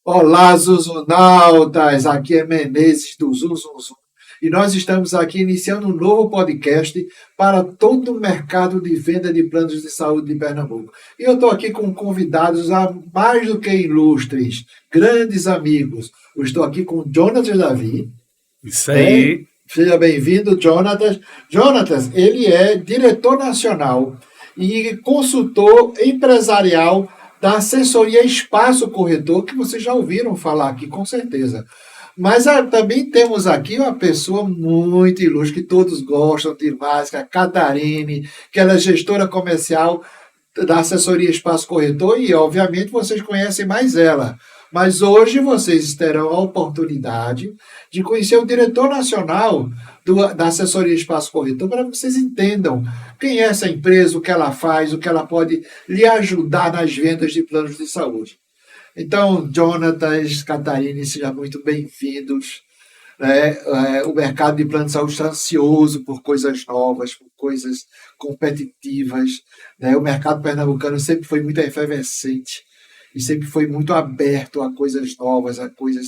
Olá, Zuzunautas! Aqui é Menezes do Zuzunzum. E nós estamos aqui iniciando um novo podcast para todo o mercado de venda de planos de saúde de Pernambuco. E eu estou aqui com convidados mais do que ilustres, grandes amigos. Eu estou aqui com o Jonatas Davi. Isso aí. Seja bem-vindo, Jonatas. Jonatas, ele é diretor nacional e consultor empresarial da assessoria Espaço Corretor, que vocês já ouviram falar aqui, com certeza. Mas também temos aqui uma pessoa muito ilustre, que todos gostam demais, que é a Catarine, que ela é gestora comercial da assessoria Espaço Corretor, e obviamente vocês conhecem mais ela. Mas hoje vocês terão a oportunidade de conhecer o diretor nacional da assessoria Espaço Corretor, para que vocês entendam quem é essa empresa, o que ela faz, o que ela pode lhe ajudar nas vendas de planos de saúde. Então, Jonatas, Catarine, sejam muito bem-vindos. O mercado de plano de saúde está ansioso por coisas novas, por coisas competitivas. O mercado pernambucano sempre foi muito efervescente e sempre foi muito aberto a coisas novas, a coisas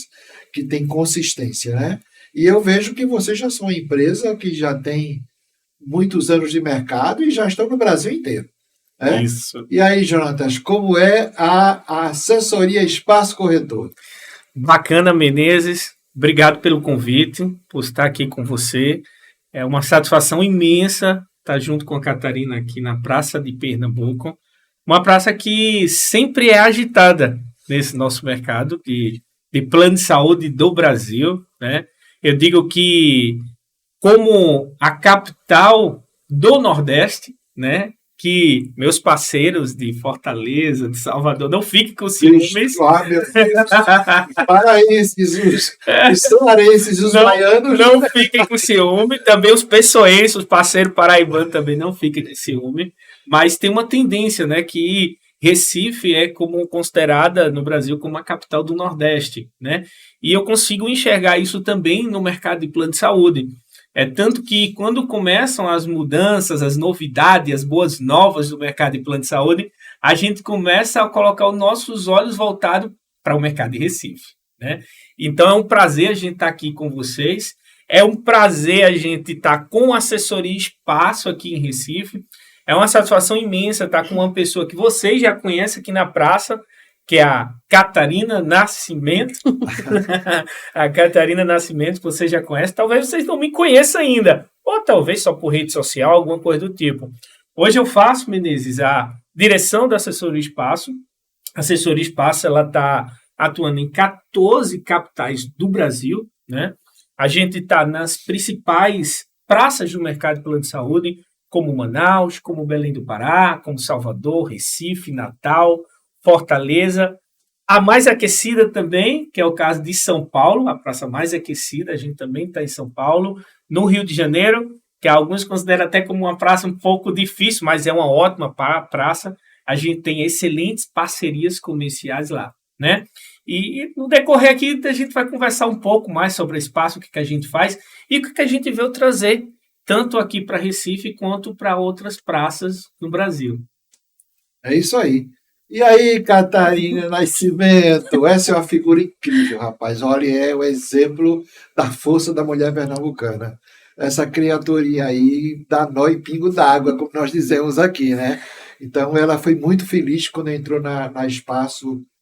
que têm consistência, né? E eu vejo que vocês já são uma empresa que já tem muitos anos de mercado e já estão no Brasil inteiro. Isso. E aí, Jonatas, como é a assessoria Espaço Corretor? Bacana, Menezes. Obrigado pelo convite, por estar aqui com você. É uma satisfação imensa estar junto com a Catarina aqui na Praça de Pernambuco. Uma praça que sempre é agitada nesse nosso mercado de plano de saúde do Brasil, né? Eu digo que, como a capital do Nordeste, né? Que meus parceiros de Fortaleza, de Salvador, não fiquem com ciúmes. Os cearenses, os baianos. Não fiquem com ciúme. Também os pessoenses, os parceiros paraibanos também não fiquem com ciúme. Mas tem uma tendência, né, que Recife é como considerada no Brasil como a capital do Nordeste, né? E eu consigo enxergar isso também no mercado de plano de saúde. Tanto que quando começam as mudanças, as novidades, as boas novas do mercado de plano de saúde, a gente começa a colocar os nossos olhos voltados para o mercado de Recife, né? Então é um prazer a gente estar aqui com vocês, é um prazer a gente estar com a assessoria Espaço aqui em Recife, é uma satisfação imensa estar com uma pessoa que vocês já conhecem aqui na praça, que é a Catarina Nascimento. A Catarina Nascimento, que você já conhece. Talvez vocês não me conheçam ainda. Ou talvez só por rede social, alguma coisa do tipo. Hoje eu faço, Menezes, a direção da Assessoria Espaço. A Assessoria Espaço está atuando em 14 capitais do Brasil, né? A gente está nas principais praças do mercado de plano de saúde, como Manaus, como Belém do Pará, como Salvador, Recife, Natal, Fortaleza, a mais aquecida também, que é o caso de São Paulo, a praça mais aquecida, a gente também está em São Paulo, no Rio de Janeiro, que alguns consideram até como uma praça um pouco difícil, mas é uma ótima praça, a gente tem excelentes parcerias comerciais lá, né? E no decorrer aqui a gente vai conversar um pouco mais sobre o espaço, o que a gente faz e o que a gente veio trazer, tanto aqui para Recife quanto para outras praças no Brasil. É isso aí. E aí, Catarina Nascimento, essa é uma figura incrível, rapaz. Olha, é o exemplo da força da mulher pernambucana. Essa criaturinha aí dá nó em pingo d'água, como nós dizemos aqui, né? Então, ela foi muito feliz quando entrou na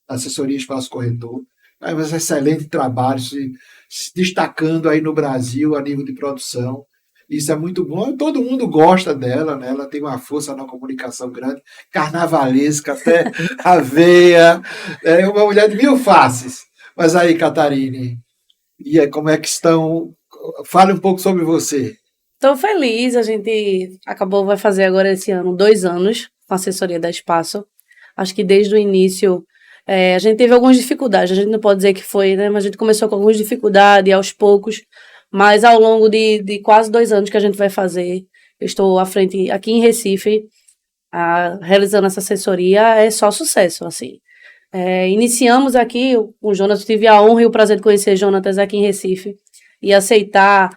assessoria Espaço Corretor. Faz um excelente trabalho, se destacando aí no Brasil a nível de produção. Isso é muito bom, todo mundo gosta dela, né? Ela tem uma força na comunicação grande, carnavalesca, até a veia, é uma mulher de mil faces. Mas aí, Catarine, e aí, como é que estão? Fale um pouco sobre você. Estou feliz, a gente vai fazer agora esse ano 2 anos com a assessoria da Espaço. Acho que desde o início a gente teve algumas dificuldades, a gente não pode dizer que foi, né? Mas a gente começou com algumas dificuldades aos poucos. Mas ao longo de quase 2 anos que a gente vai fazer, eu estou à frente aqui em Recife, realizando essa assessoria, é só sucesso, assim. Iniciamos aqui, com o Jonatas, tive a honra e o prazer de conhecer Jonatas aqui em Recife e aceitar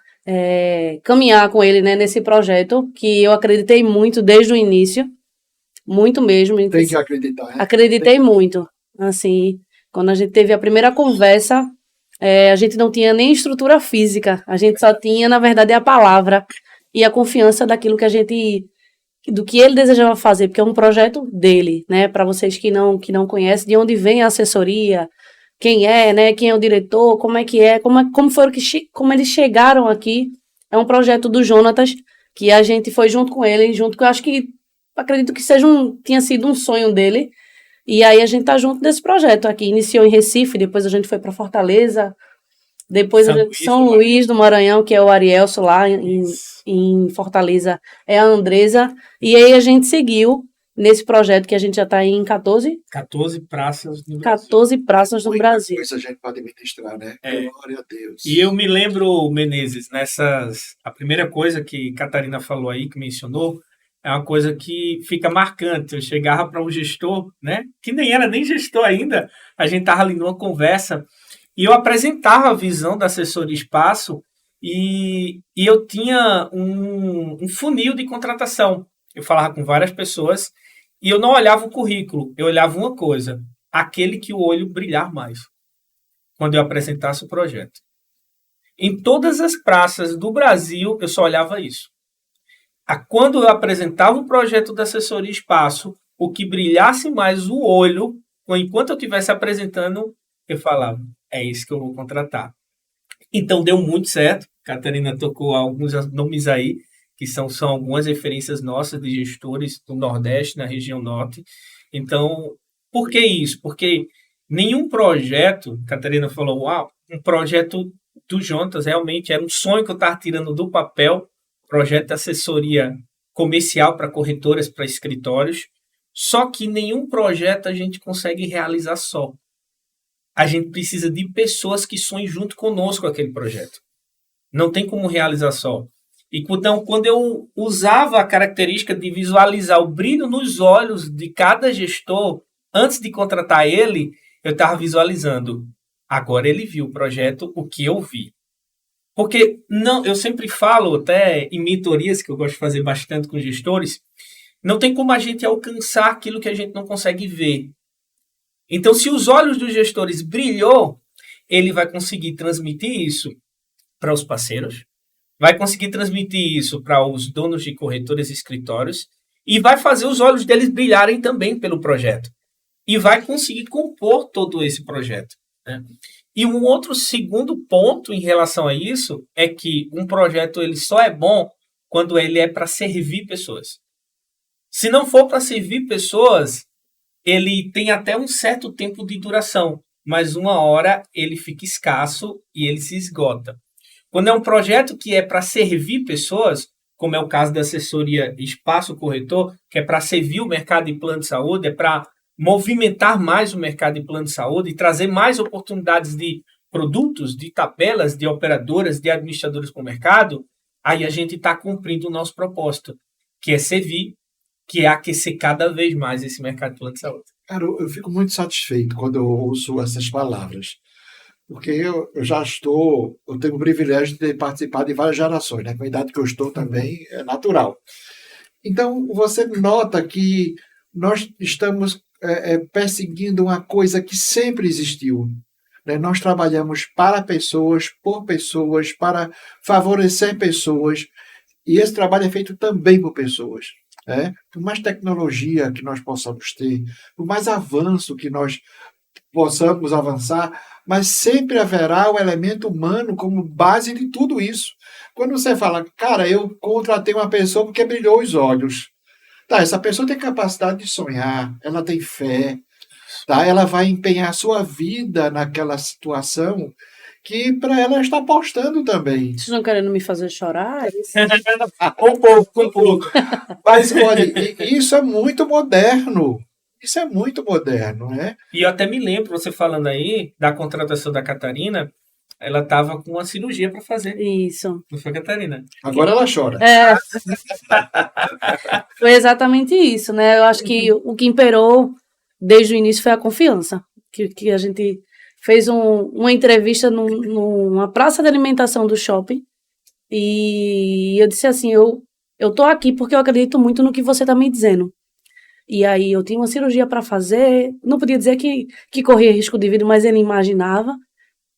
caminhar com ele, né, nesse projeto, que eu acreditei muito desde o início, muito mesmo. Tem que acreditar. Acreditei muito, assim, Quando a gente teve a primeira conversa, a gente não tinha nem estrutura física, a gente só tinha, na verdade, a palavra e a confiança daquilo que do que ele desejava fazer, porque é um projeto dele, né? Para vocês que não conhecem, de onde vem a assessoria, quem é, né? Quem é o diretor, como é que é, como foram como eles chegaram aqui. É um projeto do Jonatas, que a gente foi junto com ele, que eu acredito que tinha sido um sonho dele. E aí a gente tá junto desse projeto aqui. Iniciou em Recife, depois a gente foi para Fortaleza, depois São Luís do Maranhão, que é o Arielso lá em Fortaleza, é a Andresa. E aí a gente seguiu nesse projeto que a gente já está em 14 praças no Brasil. 14 praças no Brasil. Muita coisa a gente pode ministrar, né? Glória a Deus. E eu me lembro, Menezes, a primeira coisa que Catarina falou aí, que mencionou, é uma coisa que fica marcante. Eu chegava para um gestor, né, que nem era nem gestor ainda, a gente estava ali numa conversa, e eu apresentava a visão da assessoria espaço, e eu tinha um funil de contratação. Eu falava com várias pessoas, e eu não olhava o currículo, eu olhava uma coisa, aquele que o olho brilhar mais, quando eu apresentasse o projeto. Em todas as praças do Brasil, eu só olhava isso. Quando eu apresentava o projeto da assessoria espaço, o que brilhasse mais o olho, enquanto eu estivesse apresentando, eu falava, é isso que eu vou contratar. Então deu muito certo. Catarina tocou alguns nomes aí, que são algumas referências nossas de gestores do Nordeste, na região Norte. Então, por que isso? Porque nenhum projeto, Catarina falou, um projeto do Jonatas realmente era um sonho que eu estava tirando do papel, projeto de assessoria comercial para corretoras, para escritórios, só que nenhum projeto a gente consegue realizar só. A gente precisa de pessoas que sonhem junto conosco aquele projeto. Não tem como realizar só. E então, quando eu usava a característica de visualizar o brilho nos olhos de cada gestor, antes de contratar ele, eu estava visualizando. Agora ele viu o projeto, o que eu vi. Porque eu sempre falo, até em mentorias, que eu gosto de fazer bastante com gestores, não tem como a gente alcançar aquilo que a gente não consegue ver. Então, se os olhos dos gestores brilhou, ele vai conseguir transmitir isso para os parceiros, vai conseguir transmitir isso para os donos de corretoras e escritórios e vai fazer os olhos deles brilharem também pelo projeto. E vai conseguir compor todo esse projeto, né? E um outro segundo ponto em relação a isso é que um projeto ele só é bom quando ele é para servir pessoas. Se não for para servir pessoas, ele tem até um certo tempo de duração, mas uma hora ele fica escasso e ele se esgota. Quando é um projeto que é para servir pessoas, como é o caso da assessoria Espaço Corretor, que é para servir o mercado de plano de saúde, é para movimentar mais o mercado de plano de saúde e trazer mais oportunidades de produtos, de tabelas, de operadoras, de administradores para o mercado, aí a gente está cumprindo o nosso propósito, que é servir, que é aquecer cada vez mais esse mercado de plano de saúde. Cara, eu fico muito satisfeito quando eu ouço essas palavras, porque eu tenho o privilégio de participar de várias gerações, né? Com a idade que eu estou também é natural. Então, você nota que nós estamos perseguindo uma coisa que sempre existiu. Né? Nós trabalhamos para pessoas, por pessoas, para favorecer pessoas, e esse trabalho é feito também por pessoas. Por mais tecnologia que nós possamos ter, por mais avanço que nós possamos avançar, mas sempre haverá o elemento humano como base de tudo isso. Quando você fala, cara, eu contratei uma pessoa porque brilhou os olhos. Tá, essa pessoa tem capacidade de sonhar, ela tem fé, tá? Ela vai empenhar a sua vida naquela situação que para ela está apostando também. Vocês estão querendo me fazer chorar? Um pouco. Mas, olha, isso é muito moderno. Isso é muito moderno, né? E eu até me lembro, você falando aí, da contratação da Catarina, ela estava com uma cirurgia para fazer. Isso. Não foi, Catarina? Agora ela chora. Foi exatamente isso, né? Eu acho que o que imperou desde o início foi a confiança. Que a gente fez uma entrevista numa praça de alimentação do shopping e eu disse assim, eu tô aqui porque eu acredito muito no que você tá me dizendo. E aí eu tinha uma cirurgia para fazer, não podia dizer que corria risco de vida, mas ele imaginava.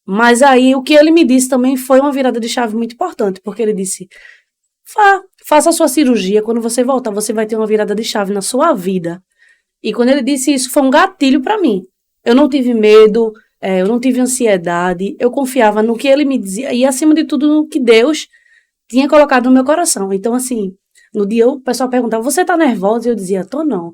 Mas aí o que ele me disse também foi uma virada de chave muito importante, porque ele disse: faça a sua cirurgia, quando você voltar, você vai ter uma virada de chave na sua vida. E quando ele disse isso, foi um gatilho para mim. Eu não tive medo, eu não tive ansiedade, eu confiava no que ele me dizia e, acima de tudo, no que Deus tinha colocado no meu coração. Então, assim, no dia o pessoal perguntava: você tá nervosa? E eu dizia: tô não.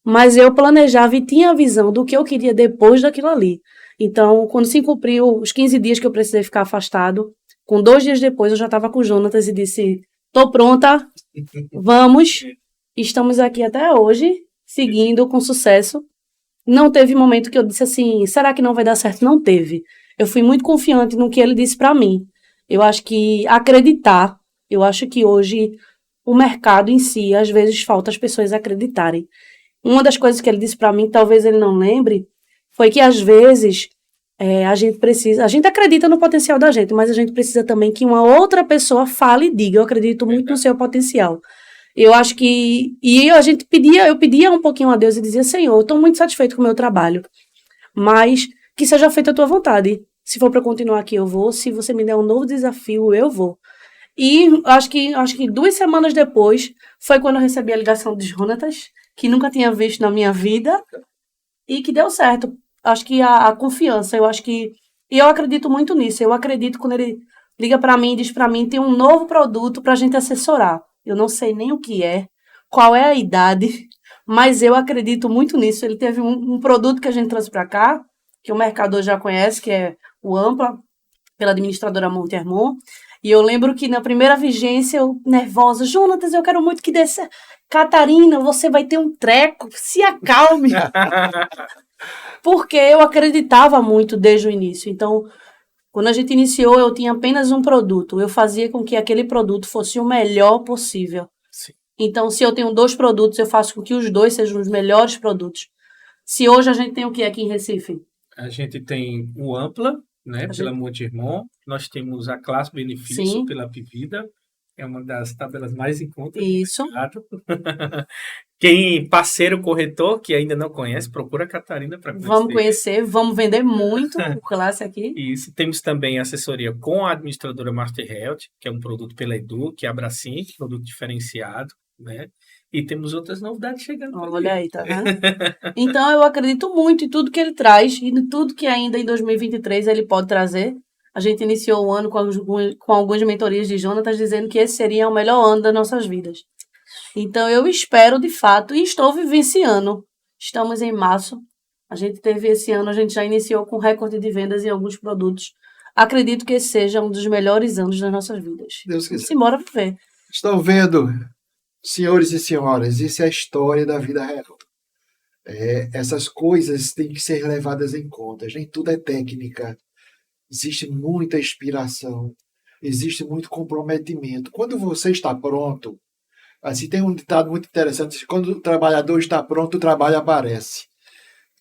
Mas eu planejava e tinha a visão do que eu queria depois daquilo ali. Então, quando se cumpriu os 15 dias que eu precisei ficar afastado, com 2 dias depois eu já estava com o Jonatas e disse: tô pronta, vamos. Estamos aqui até hoje, seguindo com sucesso. Não teve momento que eu disse assim: será que não vai dar certo? Não teve. Eu fui muito confiante no que ele disse para mim. Eu acho que acreditar, eu acho que hoje o mercado em si, às vezes falta as pessoas acreditarem. Uma das coisas que ele disse para mim, talvez ele não lembre, foi que às vezes a gente acredita no potencial da gente, mas a gente precisa também que uma outra pessoa fale e diga: eu acredito muito no seu potencial. Eu acho que, eu pedia um pouquinho a Deus e dizia: Senhor, eu estou muito satisfeito com o meu trabalho, mas que seja feita a tua vontade. Se for para continuar aqui, eu vou. Se você me der um novo desafio, eu vou. E acho que 2 semanas depois foi quando eu recebi a ligação de Jonatas, que nunca tinha visto na minha vida, e que deu certo. Acho que a confiança, e eu acredito muito nisso. Eu acredito quando ele liga para mim e diz para mim: tem um novo produto para a gente assessorar. Eu não sei nem o que é, qual é a idade, mas eu acredito muito nisso. Ele teve um produto que a gente trouxe para cá, que o mercador já conhece, que é o Ampla, pela administradora Monte Hermon. E eu lembro que na primeira vigência, eu nervosa: Jonatas, eu quero muito que dê certo. Catarina, você vai ter um treco, se acalme. Porque eu acreditava muito desde o início. Então, quando a gente iniciou, eu tinha apenas um produto. Eu fazia com que aquele produto fosse o melhor possível. Sim. Então, se eu tenho 2 produtos, eu faço com que os 2 sejam os melhores produtos. Se hoje a gente tem o que aqui em Recife? A gente tem o Ampla, né, pela Monte Hermon. Nós temos a Classe Benefício, Sim, pela Pivida. É uma das tabelas mais em conta do isso. mercado. Quem parceiro corretor que ainda não conhece, procura a Catarina para conhecer. Vamos conhecer, vamos vender muito o Classe aqui. Isso. Temos também assessoria com a administradora Master Health, que é um produto pela Edu, que é a Abracin, produto diferenciado, né? E temos outras novidades chegando. Olha aí, tá vendo? Então, eu acredito muito em tudo que ele traz e em tudo que ainda em 2023 ele pode trazer. A gente iniciou o ano com algumas mentorias de Jonatas, dizendo que esse seria o melhor ano das nossas vidas. Então, eu espero, de fato, e estou vivenciando. Estamos em março. A gente teve esse ano, a gente já iniciou com recorde de vendas em alguns produtos. Acredito que esse seja um dos melhores anos das nossas vidas. Deus quiser. Vamos embora viver. Estão vendo, senhores e senhoras, isso é a história da vida real. Essas coisas têm que ser levadas em conta. Nem tudo é técnica. Existe muita inspiração. Existe muito comprometimento. Quando você está pronto, assim, tem um ditado muito interessante: quando o trabalhador está pronto, o trabalho aparece.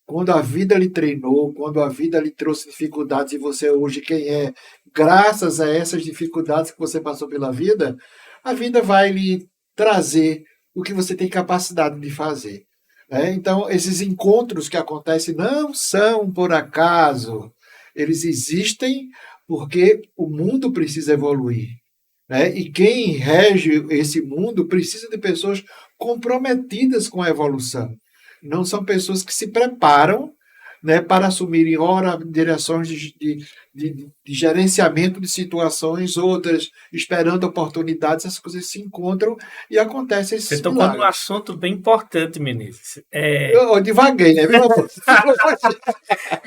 Quando a vida lhe treinou, quando a vida lhe trouxe dificuldades e você hoje quem é, graças a essas dificuldades que você passou pela vida, a vida vai lhe trazer o que você tem capacidade de fazer. Então, esses encontros que acontecem não são por acaso. Eles existem porque o mundo precisa evoluir. E quem rege esse mundo precisa de pessoas comprometidas com a evolução. Não são pessoas que se preparam, para assumirem, ora, direções de gerenciamento de situações, outras esperando oportunidades. Essas coisas se encontram e acontecem esses Você tocou num assunto bem importante, Menezes. Eu divaguei, né?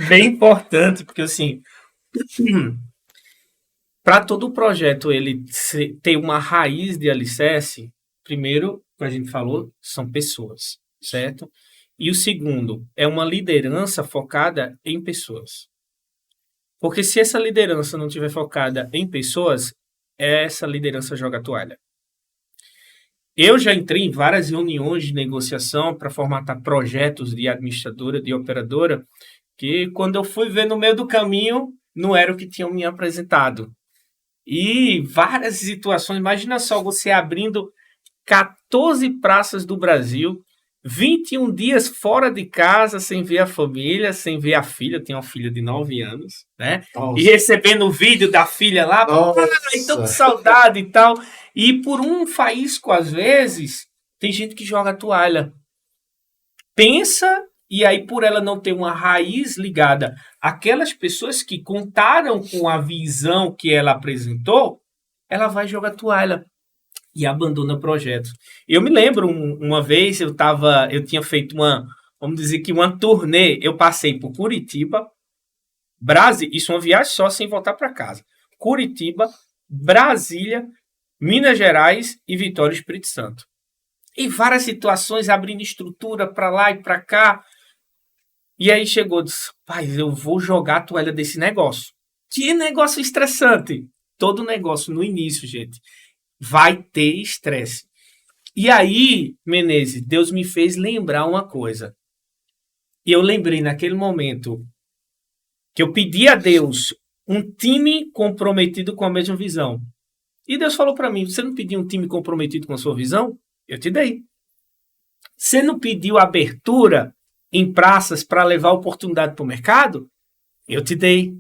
Bem importante, porque assim, para todo o projeto ele ter uma raiz de alicerce, primeiro, como a gente falou, são pessoas, certo? E o segundo, é uma liderança focada em pessoas. Porque se essa liderança não estiver focada em pessoas, essa liderança joga a toalha. Eu já entrei em várias reuniões de negociação para formatar projetos de administradora, de operadora, que quando eu fui ver no meio do caminho, não era o que tinham me apresentado. E várias situações, imagina só você abrindo 14 praças do Brasil, 21 dias fora de casa, sem ver a família, sem ver a filha. Eu tenho uma filha de 9 anos, né? Nossa. E recebendo o vídeo da filha lá, então que saudade e tal. E por um faísco, às vezes, tem gente que joga a toalha. Pensa, e aí por ela não ter uma raiz ligada àquelas pessoas que contaram com a visão que ela apresentou, ela vai jogar a toalha e abandona o projeto. Eu me lembro uma vez eu tinha feito vamos dizer que uma turnê. Eu passei por Curitiba, Brasília, isso é uma viagem só sem voltar para casa. Curitiba, Brasília, Minas Gerais e Vitória e Espírito Santo. Em várias situações, abrindo estrutura para lá e para cá. E aí chegou, disse, pai, eu vou jogar a toalha desse negócio. Que negócio estressante. Todo negócio no início, gente, vai ter estresse. E aí, Menezes, Deus me fez lembrar uma coisa. E eu lembrei naquele momento que eu pedi a Deus um time comprometido com a mesma visão. E Deus falou para mim, você não pediu um time comprometido com a sua visão? Eu te dei. Você não pediu abertura em praças para levar oportunidade para o mercado? Eu te dei.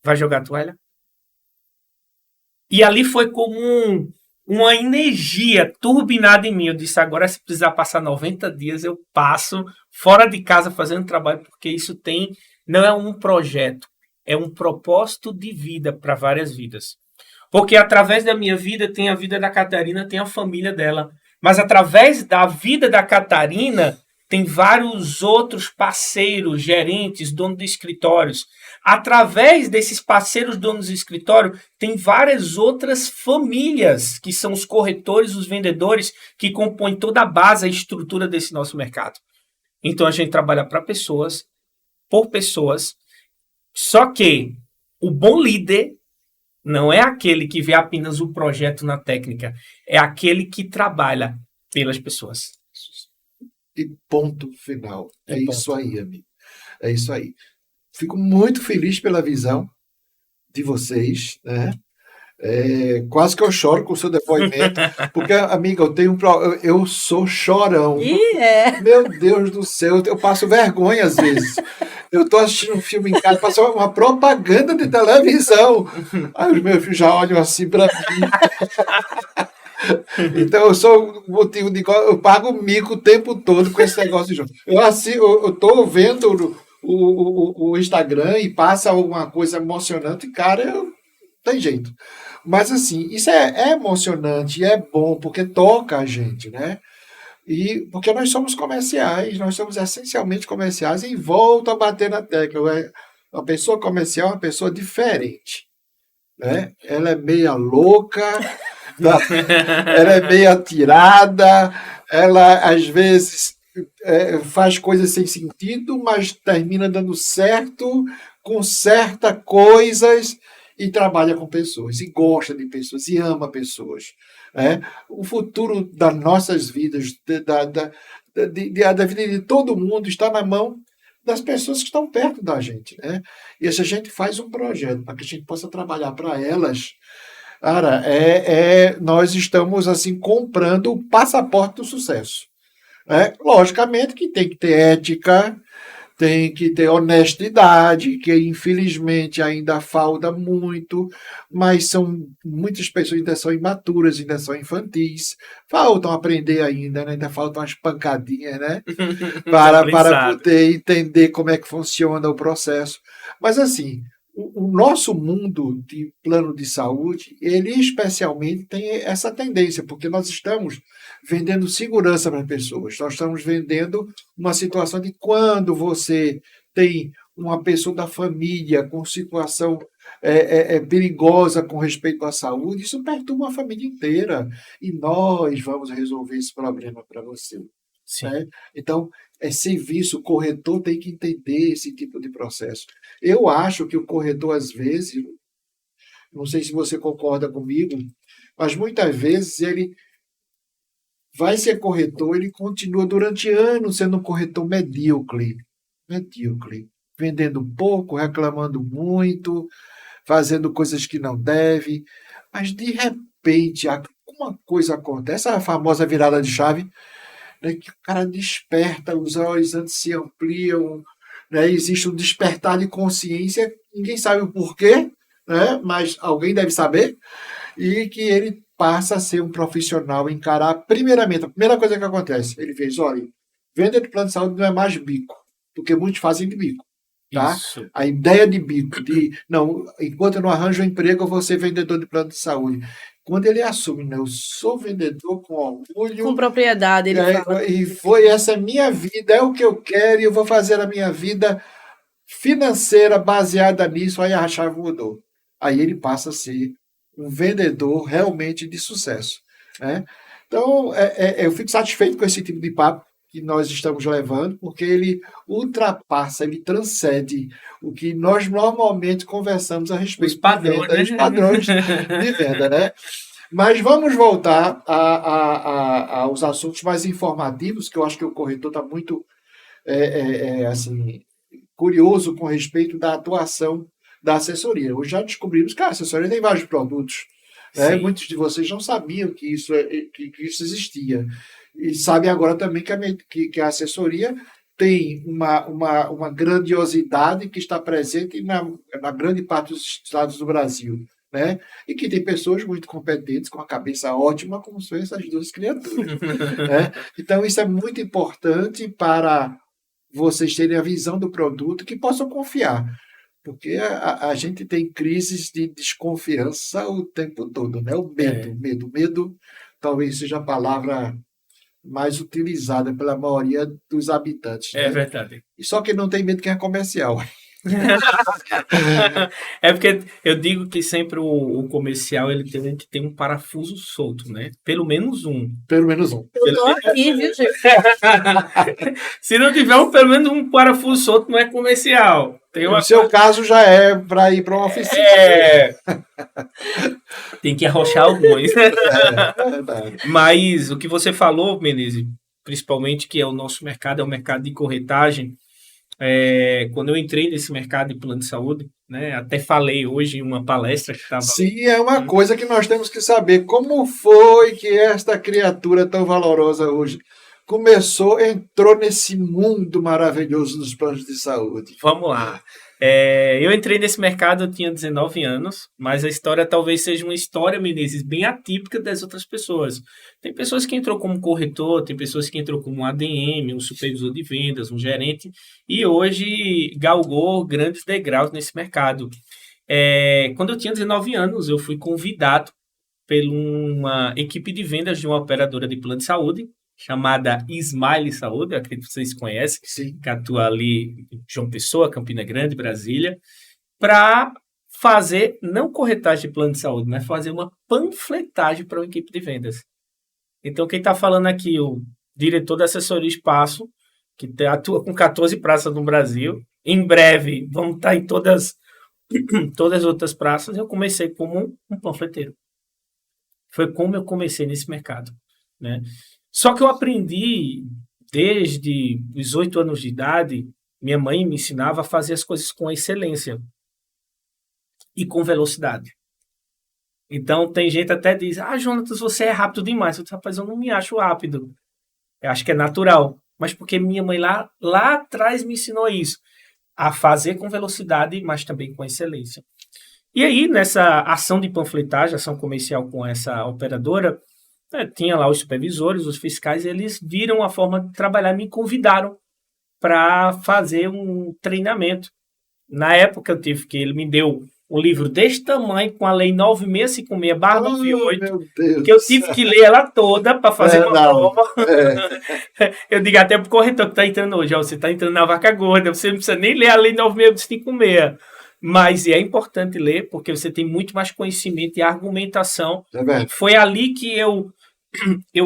Vai jogar a toalha? E ali foi como uma energia turbinada em mim. Eu disse, agora se precisar passar 90 dias, eu passo fora de casa fazendo trabalho, porque isso não é um projeto, é um propósito de vida para várias vidas. Porque através da minha vida tem a vida da Catarina, tem a família dela. Mas através da vida da Catarina, tem vários outros parceiros, gerentes, donos de escritórios. Através desses parceiros, donos de escritório, tem várias outras famílias, que são os corretores, os vendedores, que compõem toda a base, a estrutura desse nosso mercado. Então, a gente trabalha para pessoas, por pessoas, só que o bom líder não é aquele que vê apenas o projeto na técnica, é aquele que trabalha pelas pessoas. E ponto final. É isso aí, amigo. É isso aí. Fico muito feliz pela visão de vocês, né? Quase que eu choro com o seu depoimento, porque, amiga, eu sou chorão. Meu Deus do céu, eu passo vergonha às vezes. Eu estou assistindo um filme em casa, passa uma propaganda de televisão. Aí os meus filhos já olham assim para mim. Então eu sou o motivo de eu pago mico o tempo todo com esse negócio de jogo. Eu estou vendo o Instagram e passa alguma coisa emocionante, cara, não tem jeito. Mas assim, isso é emocionante e é bom porque toca a gente, né? E porque nós somos comerciais, nós somos essencialmente comerciais e volto a bater na tecla. Uma pessoa comercial é uma pessoa diferente, né? Ela é meia louca, ela é meio atirada, ela às vezes faz coisas sem sentido, mas termina dando certo, conserta coisas e trabalha com pessoas, e gosta de pessoas, e ama pessoas. O futuro das nossas vidas, da vida de todo mundo, está na mão das pessoas que estão perto da gente. Né? E se a gente faz um projeto para que a gente possa trabalhar para elas, cara, nós estamos assim comprando o passaporte do sucesso. Logicamente que tem que ter ética, tem que ter honestidade, que infelizmente ainda falta muito, mas são muitas pessoas ainda são imaturas, ainda são infantis, faltam aprender ainda, né? Ainda faltam umas pancadinhas, né? para poder entender como é que funciona o processo. Mas assim, o nosso mundo de plano de saúde, ele especialmente tem essa tendência, porque nós estamos vendendo segurança para as pessoas, nós estamos vendendo uma situação de quando você tem uma pessoa da família com situação perigosa com respeito à saúde, isso perturba a família inteira, e nós vamos resolver esse problema para você. Né? Então, serviço, o corretor tem que entender esse tipo de processo. Eu acho que o corretor, às vezes, não sei se você concorda comigo, mas muitas vezes ele vai ser corretor, ele continua durante anos sendo um corretor medíocre, vendendo pouco, reclamando muito, fazendo coisas que não deve, mas de repente alguma coisa acontece, a famosa virada de chave, né, que o cara desperta, os horizontes se ampliam, né, existe um despertar de consciência, ninguém sabe o porquê, né, mas alguém deve saber, e que ele passa a ser um profissional, encarar primeiramente, a primeira coisa que acontece, ele fez, olha, venda de plano de saúde não é mais bico, porque muitos fazem de bico. Tá? Isso. A ideia de bico, de não, enquanto eu não arranjo um emprego, eu vou ser vendedor de plano de saúde. Quando ele assume, né, eu sou vendedor com orgulho, Com propriedade, ele fala. e foi essa minha vida, é o que eu quero, e eu vou fazer a minha vida financeira baseada nisso, aí a chave mudou. Aí ele passa a ser um vendedor realmente de sucesso. Né? Então, eu fico satisfeito com esse tipo de papo que nós estamos levando, porque ele ultrapassa, ele transcende o que nós normalmente conversamos a respeito Os padrões, de venda, né? os padrões de venda, né? Mas vamos voltar aos assuntos mais informativos, que eu acho que o corretor está muito assim, curioso com respeito da atuação da assessoria. Hoje já descobrimos que a assessoria tem vários produtos. Né? Muitos de vocês não sabiam que isso existia. E sabem agora também que a assessoria tem uma grandiosidade que está presente na grande parte dos estados do Brasil. Né? E que tem pessoas muito competentes, com a cabeça ótima, como são essas duas criaturas. Né? Então, isso é muito importante para vocês terem a visão do produto que possam confiar. Porque a gente tem crises de desconfiança o tempo todo, né? O medo talvez seja a palavra mais utilizada pela maioria dos habitantes. É né? verdade. E só quem não tem medo que é comercial. É porque eu digo que sempre o comercial ele tem que ter um parafuso solto, né? Pelo menos um. Pelo menos um. Eu tô aqui, viu, gente? Se não tiver pelo menos um parafuso solto, não é comercial. No seu caso, já é para ir para uma oficina. Tem que arrochar alguns. É verdade. Mas o que você falou, Menezes, principalmente que é o nosso mercado, é o mercado de corretagem. Quando eu entrei nesse mercado de plano de saúde, né, até falei hoje em uma palestra que estava... Sim, é uma coisa que nós temos que saber. Como foi que esta criatura tão valorosa hoje entrou nesse mundo maravilhoso dos planos de saúde? Vamos lá. Eu entrei nesse mercado, eu tinha 19 anos, mas a história talvez seja uma história, Menezes, bem atípica das outras pessoas. Tem pessoas que entrou como corretor, tem pessoas que entrou como um ADM, um supervisor de vendas, um gerente, e hoje galgou grandes degraus nesse mercado. Quando eu tinha 19 anos, eu fui convidado por uma equipe de vendas de uma operadora de plano de saúde, chamada Smile Saúde, acredito que vocês conhecem, Sim. que atua ali em João Pessoa, Campina Grande, Brasília, para fazer, não corretagem de plano de saúde, mas fazer uma panfletagem para uma equipe de vendas. Então, quem está falando aqui, o diretor da assessoria Espaço, que atua com 14 praças no Brasil, em breve vamos estar em todas as outras praças. Eu comecei como um panfleteiro. Foi como eu comecei nesse mercado, né? Só que eu aprendi desde os 8 anos de idade, minha mãe me ensinava a fazer as coisas com excelência e com velocidade. Então tem gente até que diz, Jonatas, você é rápido demais. Eu disse, rapaz, eu não me acho rápido. Eu acho que é natural. Mas porque minha mãe lá atrás me ensinou isso. A fazer com velocidade, mas também com excelência. E aí, nessa ação de panfletagem, ação comercial com essa operadora, tinha lá os supervisores, os fiscais, eles viram a forma de trabalhar, me convidaram para fazer um treinamento. Na época, ele me deu um livro deste tamanho, com a lei 9656/98, que eu tive que ler ela toda para fazer uma prova. Eu digo até pro corretor que está entrando hoje, você está entrando na vaca gorda, você não precisa nem ler a lei 9656. Mas é importante ler, porque você tem muito mais conhecimento e argumentação. Foi ali que eu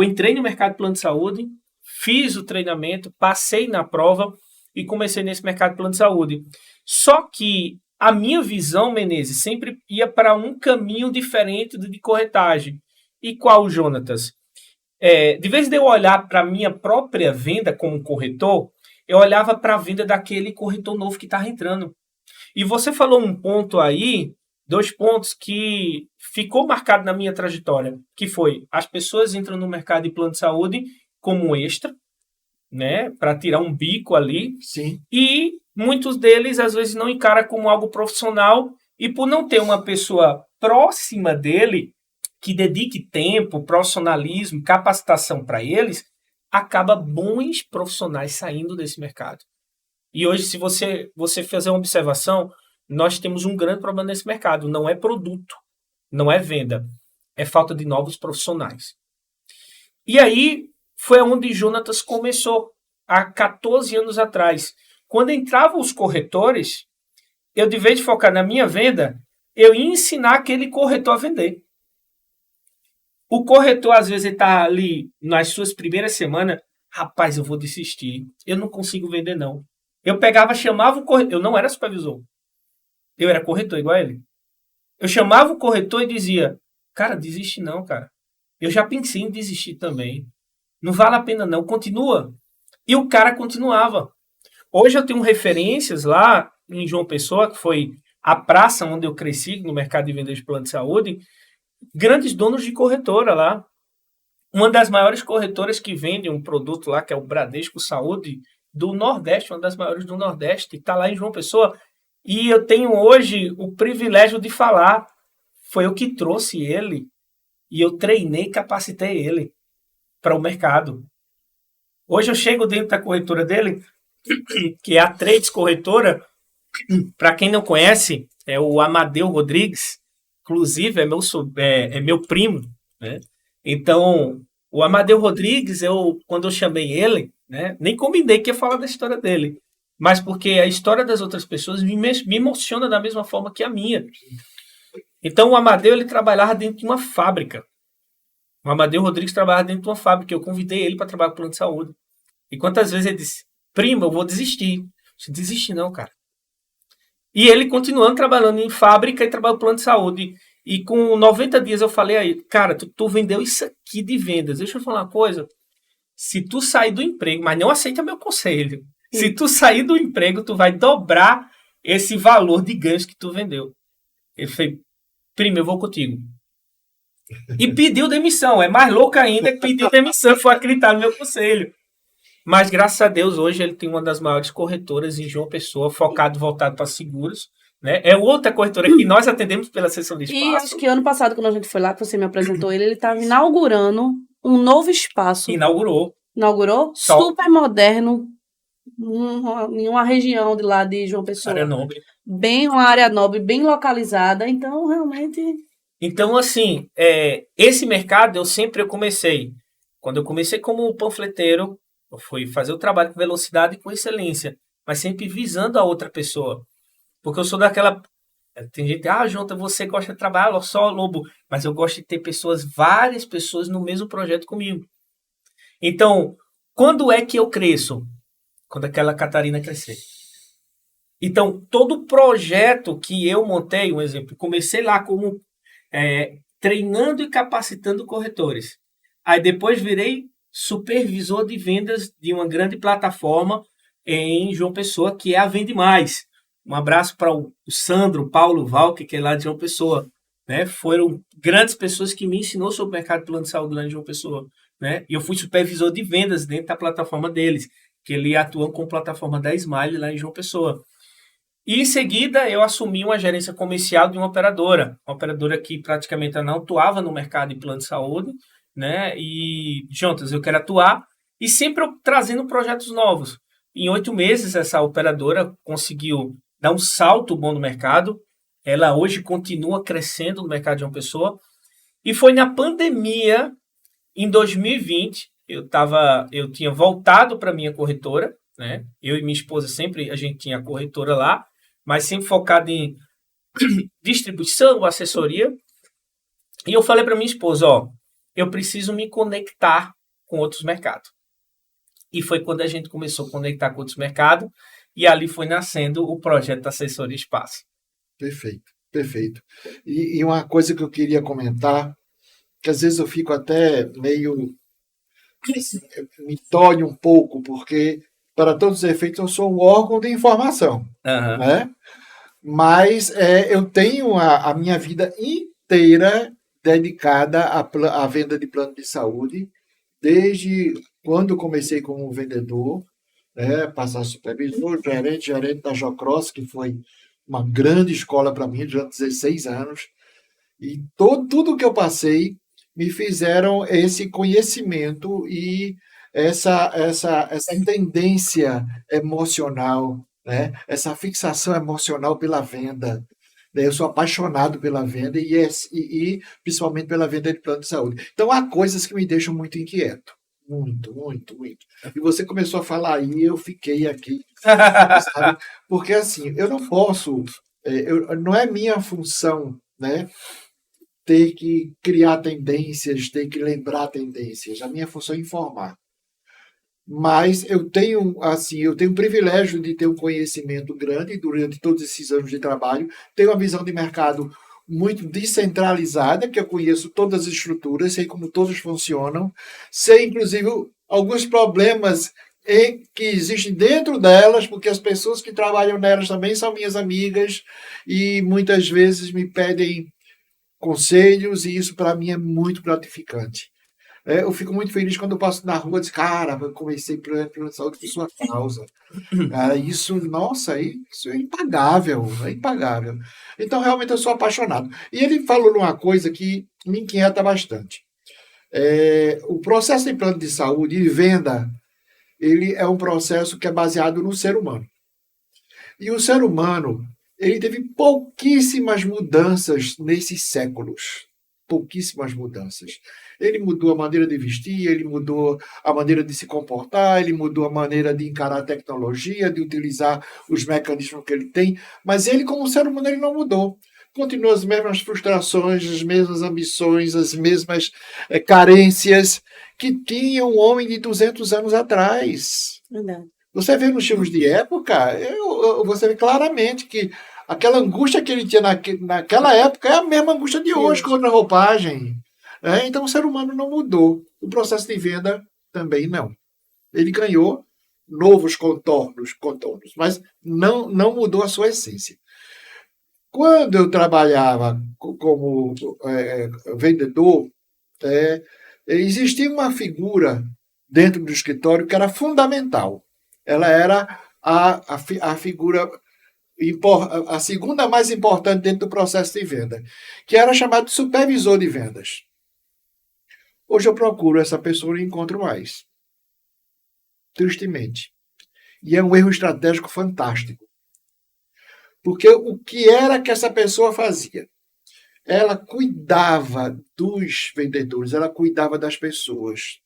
entrei no mercado de plano de saúde, fiz o treinamento, passei na prova e comecei nesse mercado de plano de saúde. Só que a minha visão, Menezes, sempre ia para um caminho diferente do de corretagem. E qual, Jonatas? De vez de eu olhar para a minha própria venda como corretor, eu olhava para a venda daquele corretor novo que estava entrando. E você falou um ponto aí, 2 pontos que ficou marcado na minha trajetória, que foi, as pessoas entram no mercado de plano de saúde como extra, né, para tirar um bico ali, Sim. e muitos deles às vezes não encaram como algo profissional, e por não ter uma pessoa próxima dele que dedique tempo, profissionalismo, capacitação para eles, acaba bons profissionais saindo desse mercado. E hoje, se você fazer uma observação, nós temos um grande problema nesse mercado. Não é produto, não é venda, é falta de novos profissionais. E aí foi onde Jonatas começou, há 14 anos atrás. Quando entravam os corretores, eu, de vez de focar na minha venda, eu ia ensinar aquele corretor a vender. O corretor, às vezes, está ali nas suas primeiras semanas, rapaz, eu vou desistir, eu não consigo vender, não. Eu pegava, chamava o corretor, eu não era supervisor, eu era corretor igual a ele. Eu chamava o corretor e dizia, cara, desiste não, cara. Eu já pensei em desistir também. Não vale a pena não, continua. E o cara continuava. Hoje eu tenho referências lá em João Pessoa, que foi a praça onde eu cresci, no mercado de vendas de plano de saúde, grandes donos de corretora lá. Uma das maiores corretoras que vende um produto lá, que é o Bradesco Saúde, do Nordeste, uma das maiores do Nordeste, está lá em João Pessoa. E eu tenho hoje o privilégio de falar, foi eu que trouxe ele, e eu treinei e capacitei ele para o mercado. Hoje eu chego dentro da corretora dele, que é a Trades Corretora, para quem não conhece, é o Amadeu Rodrigues, inclusive é meu primo, né? Então, o Amadeu Rodrigues, quando eu chamei ele, né, nem combinei que ia falar da história dele, mas porque a história das outras pessoas me emociona da mesma forma que a minha. Então, o Amadeu, ele trabalhava dentro de uma fábrica. O Amadeu Rodrigues trabalhava dentro de uma fábrica. Eu convidei ele para trabalhar com plano de saúde. E quantas vezes ele disse, primo, eu vou desistir. Você desiste não, cara. E ele continuando trabalhando em fábrica e trabalhando plano de saúde. E com 90 dias eu falei a ele, cara, tu vendeu isso aqui de vendas. Deixa eu falar uma coisa. Se tu sair do emprego, mas não aceita meu conselho. Se tu sair do emprego, tu vai dobrar esse valor de ganhos que tu vendeu. Ele fez, primo, eu vou contigo. E pediu demissão. É mais louco ainda que pediu demissão. Foi acreditar no meu conselho. Mas, graças a Deus, hoje ele tem uma das maiores corretoras em João Pessoa, voltado para seguros. Né? É outra corretora que nós atendemos pela seção de espaço. E acho que ano passado, quando a gente foi lá, que você me apresentou ele estava inaugurando um novo espaço. Inaugurou. Super moderno, em uma região de lá de João Pessoa. Área nobre. Uma área nobre, bem localizada. Então, realmente... Então, assim, esse mercado eu comecei. Quando eu comecei como panfleteiro, eu fui fazer o trabalho com velocidade e com excelência, mas sempre visando a outra pessoa. Porque eu sou daquela... Tem gente, Jonathan, você gosta de trabalhar só lobo, mas eu gosto de ter várias pessoas no mesmo projeto comigo. Então, quando é que eu cresço? Quando aquela Catarina crescer. Então, todo projeto que eu montei, um exemplo, comecei lá como treinando e capacitando corretores. Aí depois virei supervisor de vendas de uma grande plataforma em João Pessoa, que é a Vende Mais. Um abraço para o Sandro, Paulo Valque, que é lá de João Pessoa. Né? Foram grandes pessoas que me ensinou sobre o mercado de plano de saúde lá em João Pessoa. Né? E eu fui supervisor de vendas dentro da plataforma deles, que ele atua com a plataforma da Smile lá em João Pessoa. E em seguida eu assumi uma gerência comercial de uma operadora que praticamente não atuava no mercado de plano de saúde, né? E juntas eu quero atuar e sempre trazendo projetos novos. Em 8 meses essa operadora conseguiu dar um salto bom no mercado. Ela hoje continua crescendo no mercado de uma pessoa. E foi na pandemia, em 2020, eu tinha voltado para minha corretora, né? Eu e minha esposa a gente tinha a corretora lá, mas sempre focado em distribuição, assessoria. E eu falei para minha esposa, eu preciso me conectar com outros mercados. E foi quando a gente começou a conectar com outros mercados, e ali foi nascendo o projeto Assessoria Espaço. Perfeito. E uma coisa que eu queria comentar, que às vezes eu fico até meio... me dói um pouco, porque, para todos os efeitos, eu sou um órgão de informação. Uhum. Né? Mas eu tenho a minha vida inteira dedicada à venda de plano de saúde desde quando eu comecei como vendedor, né, passar supervisor, gerente da Jocross, que foi uma grande escola para mim durante 16 anos. E tudo que eu passei me fizeram esse conhecimento e essa tendência emocional, né? Essa fixação emocional pela venda. Né? Eu sou apaixonado pela venda e principalmente pela venda de plano de saúde. Então, há coisas que me deixam muito inquieto. Muito, muito, muito. E você começou a falar aí, eu fiquei aqui, sabe? Porque, assim, eu não posso, não é minha função, né? Ter que criar tendências, ter que lembrar tendências. A minha função é informar. Mas eu tenho o privilégio de ter um conhecimento grande durante todos esses anos de trabalho, tenho uma visão de mercado muito descentralizada, que eu conheço todas as estruturas, sei como todas funcionam, sei inclusive alguns problemas que existem dentro delas, porque as pessoas que trabalham nelas também são minhas amigas e muitas vezes me pedem conselhos, e isso para mim é muito gratificante. Eu fico muito feliz quando eu passo na rua e digo, cara, eu comecei plano de saúde por sua causa. Cara, isso, nossa, isso é impagável, é impagável. Então, realmente, eu sou apaixonado. E ele falou uma coisa que me inquieta bastante. O processo de plano de saúde e venda, ele é um processo que é baseado no ser humano. E o ser humano, ele teve pouquíssimas mudanças nesses séculos. Pouquíssimas mudanças. Ele mudou a maneira de vestir, ele mudou a maneira de se comportar, ele mudou a maneira de encarar a tecnologia, de utilizar os mecanismos que ele tem, mas ele, como ser humano, ele não mudou. Continua as mesmas frustrações, as mesmas ambições, as mesmas carências que tinha um homem de 200 anos atrás. Verdade. Você vê nos filmes de época, você vê claramente que aquela angústia que ele tinha naquela época é a mesma angústia de hoje, com outra roupagem. Então, o ser humano não mudou. O processo de venda também não. Ele ganhou novos contornos, mas não mudou a sua essência. Quando eu trabalhava como vendedor, existia uma figura dentro do escritório que era fundamental. Ela era a figura, a segunda mais importante dentro do processo de venda, que era chamado de supervisor de vendas. Hoje eu procuro essa pessoa e não encontro mais. Tristemente. E é um erro estratégico fantástico. Porque o que era que essa pessoa fazia? Ela cuidava dos vendedores, ela cuidava das pessoas.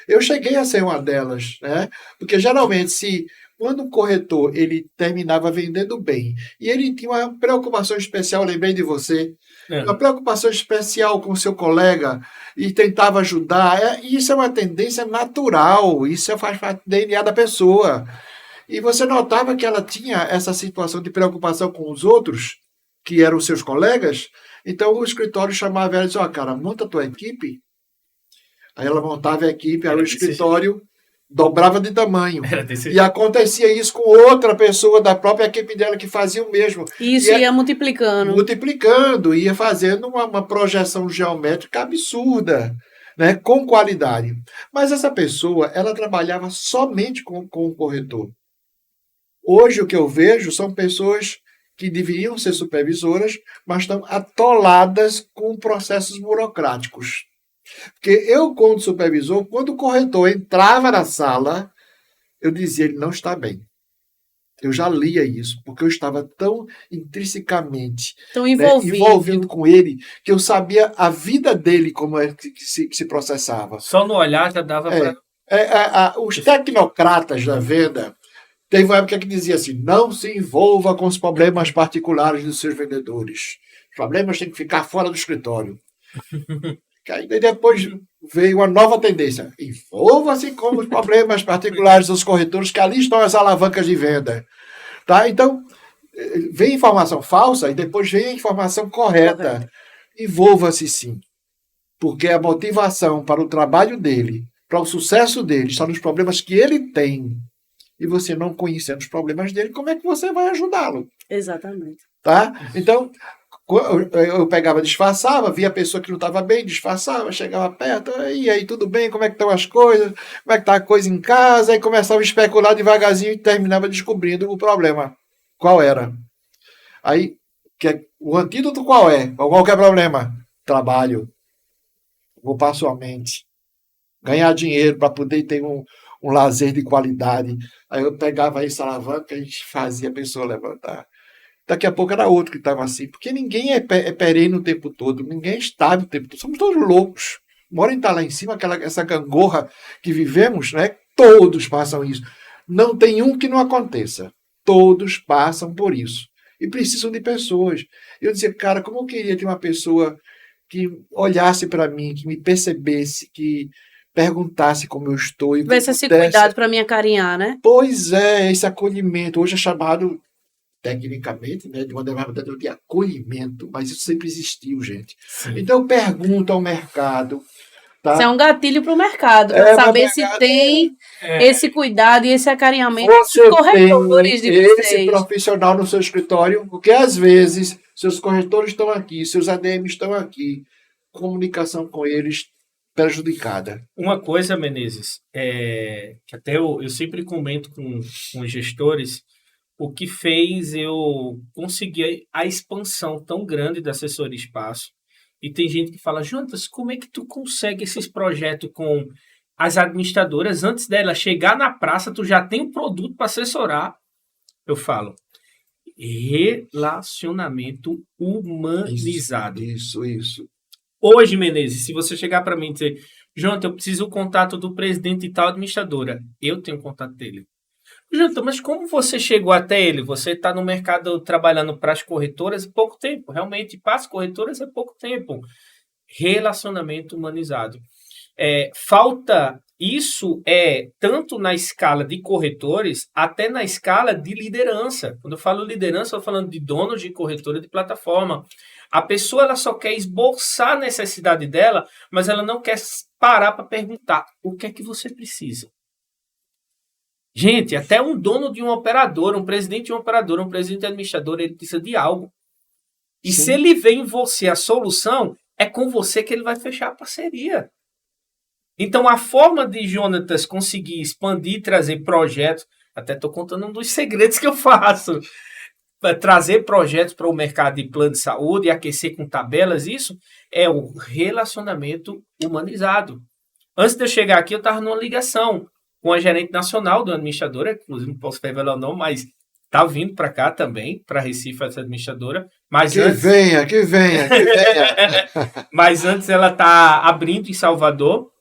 Eu cheguei a ser uma delas, né? Porque geralmente, quando o corretor ele terminava vendendo bem e ele tinha uma preocupação especial, lembrei de você, uma preocupação especial com o seu colega e tentava ajudar, isso é uma tendência natural, isso faz parte do DNA da pessoa. E você notava que ela tinha essa situação de preocupação com os outros, que eram os seus colegas, então o escritório chamava ela e dizia, cara, monta a tua equipe. Aí ela montava a equipe, aí o escritório dobrava de tamanho. E acontecia isso com outra pessoa da própria equipe dela que fazia o mesmo. Isso ia multiplicando. Multiplicando, ia fazendo uma projeção geométrica absurda, né, com qualidade. Mas essa pessoa, ela trabalhava somente com o corretor. Hoje o que eu vejo são pessoas que deveriam ser supervisoras, mas estão atoladas com processos burocráticos. Porque eu, como supervisor, quando o corretor entrava na sala, eu dizia, ele não está bem. Eu já lia isso, porque eu estava tão intrinsecamente envolvido com ele, que eu sabia a vida dele, como é que se processava. Só no olhar já dava para... Os tecnocratas da venda, teve uma época que dizia assim, não se envolva com os problemas particulares dos seus vendedores. Os problemas têm que ficar fora do escritório. Aí depois veio uma nova tendência. Envolva-se com os problemas particulares dos corretores, que ali estão as alavancas de venda. Tá? Então, vem informação falsa e depois vem a informação correta. Envolva-se sim. Porque a motivação para o trabalho dele, para o sucesso dele, está nos problemas que ele tem. E você não conhecendo os problemas dele, como é que você vai ajudá-lo? Exatamente. Tá? Então, Eu pegava, disfarçava, via a pessoa que não estava bem, disfarçava, chegava perto, e aí, tudo bem? Como é que estão as coisas? Como é que está a coisa em casa? Aí começava a especular devagarzinho e terminava descobrindo o problema. Qual era? Aí, o antídoto qual é? Qual que é o problema? Trabalho. Ocupar sua mente. Ganhar dinheiro para poder ter um lazer de qualidade. Aí eu pegava essa alavanca e a gente fazia a pessoa levantar. Daqui a pouco era outro que estava assim. Porque ninguém é perene o tempo todo. Ninguém é estável o tempo todo. Somos todos loucos. Morem estar lá em cima, essa gangorra que vivemos, né? Todos passam isso. Não tem um que não aconteça. Todos passam por isso. E precisam de pessoas. Eu dizia, cara, como eu queria ter uma pessoa que olhasse para mim, que me percebesse, que perguntasse como eu estou. E tivesse esse cuidado para me acarinhar, né? Pois é, esse acolhimento. Hoje é chamado, tecnicamente, né, de uma determinada de acolhimento, mas isso sempre existiu, gente. Sim. Então, pergunta ao mercado. Tá? Isso é um gatilho para o mercado, para saber se tem esse cuidado e esse acarinhamento dos corretores de vocês. Esse profissional no seu escritório, porque às vezes seus corretores estão aqui, seus ADMs estão aqui, comunicação com eles prejudicada. Uma coisa, Menezes, que até eu sempre comento com os gestores, o que fez eu conseguir a expansão tão grande da assessoria espaço. E tem gente que fala, Jonas, como é que tu consegue esses projetos com as administradoras? Antes dela chegar na praça, tu já tem um produto para assessorar. Eu falo, relacionamento humanizado. Isso. Hoje, Menezes, se você chegar para mim e dizer, Jonathan, eu preciso do contato do presidente e tal administradora, eu tenho o contato dele. Jonathan, mas como você chegou até ele? Você está no mercado trabalhando para as corretoras há pouco tempo. Realmente, para as corretoras há pouco tempo. Relacionamento humanizado. Falta isso tanto na escala de corretores, até na escala de liderança. Quando eu falo liderança, eu estou falando de donos de corretora de plataforma. A pessoa ela só quer esboçar a necessidade dela, mas ela não quer parar para perguntar o que é que você precisa. Gente, até um dono de uma operadora, um presidente de uma operadora, um presidente administrador, ele precisa de algo. E Sim. se ele vê em você a solução, é com você que ele vai fechar a parceria. Então, a forma de Jonatas conseguir expandir e trazer projetos, até estou contando um dos segredos que eu faço, para trazer projetos para o mercado de plano de saúde e aquecer com tabelas, isso é o relacionamento humanizado. Antes de eu chegar aqui, eu estava numa ligação com a gerente nacional da administradora, inclusive não posso revelar o nome, mas está vindo para cá também, para Recife, essa administradora. Mas que venha. Mas antes ela está abrindo em Salvador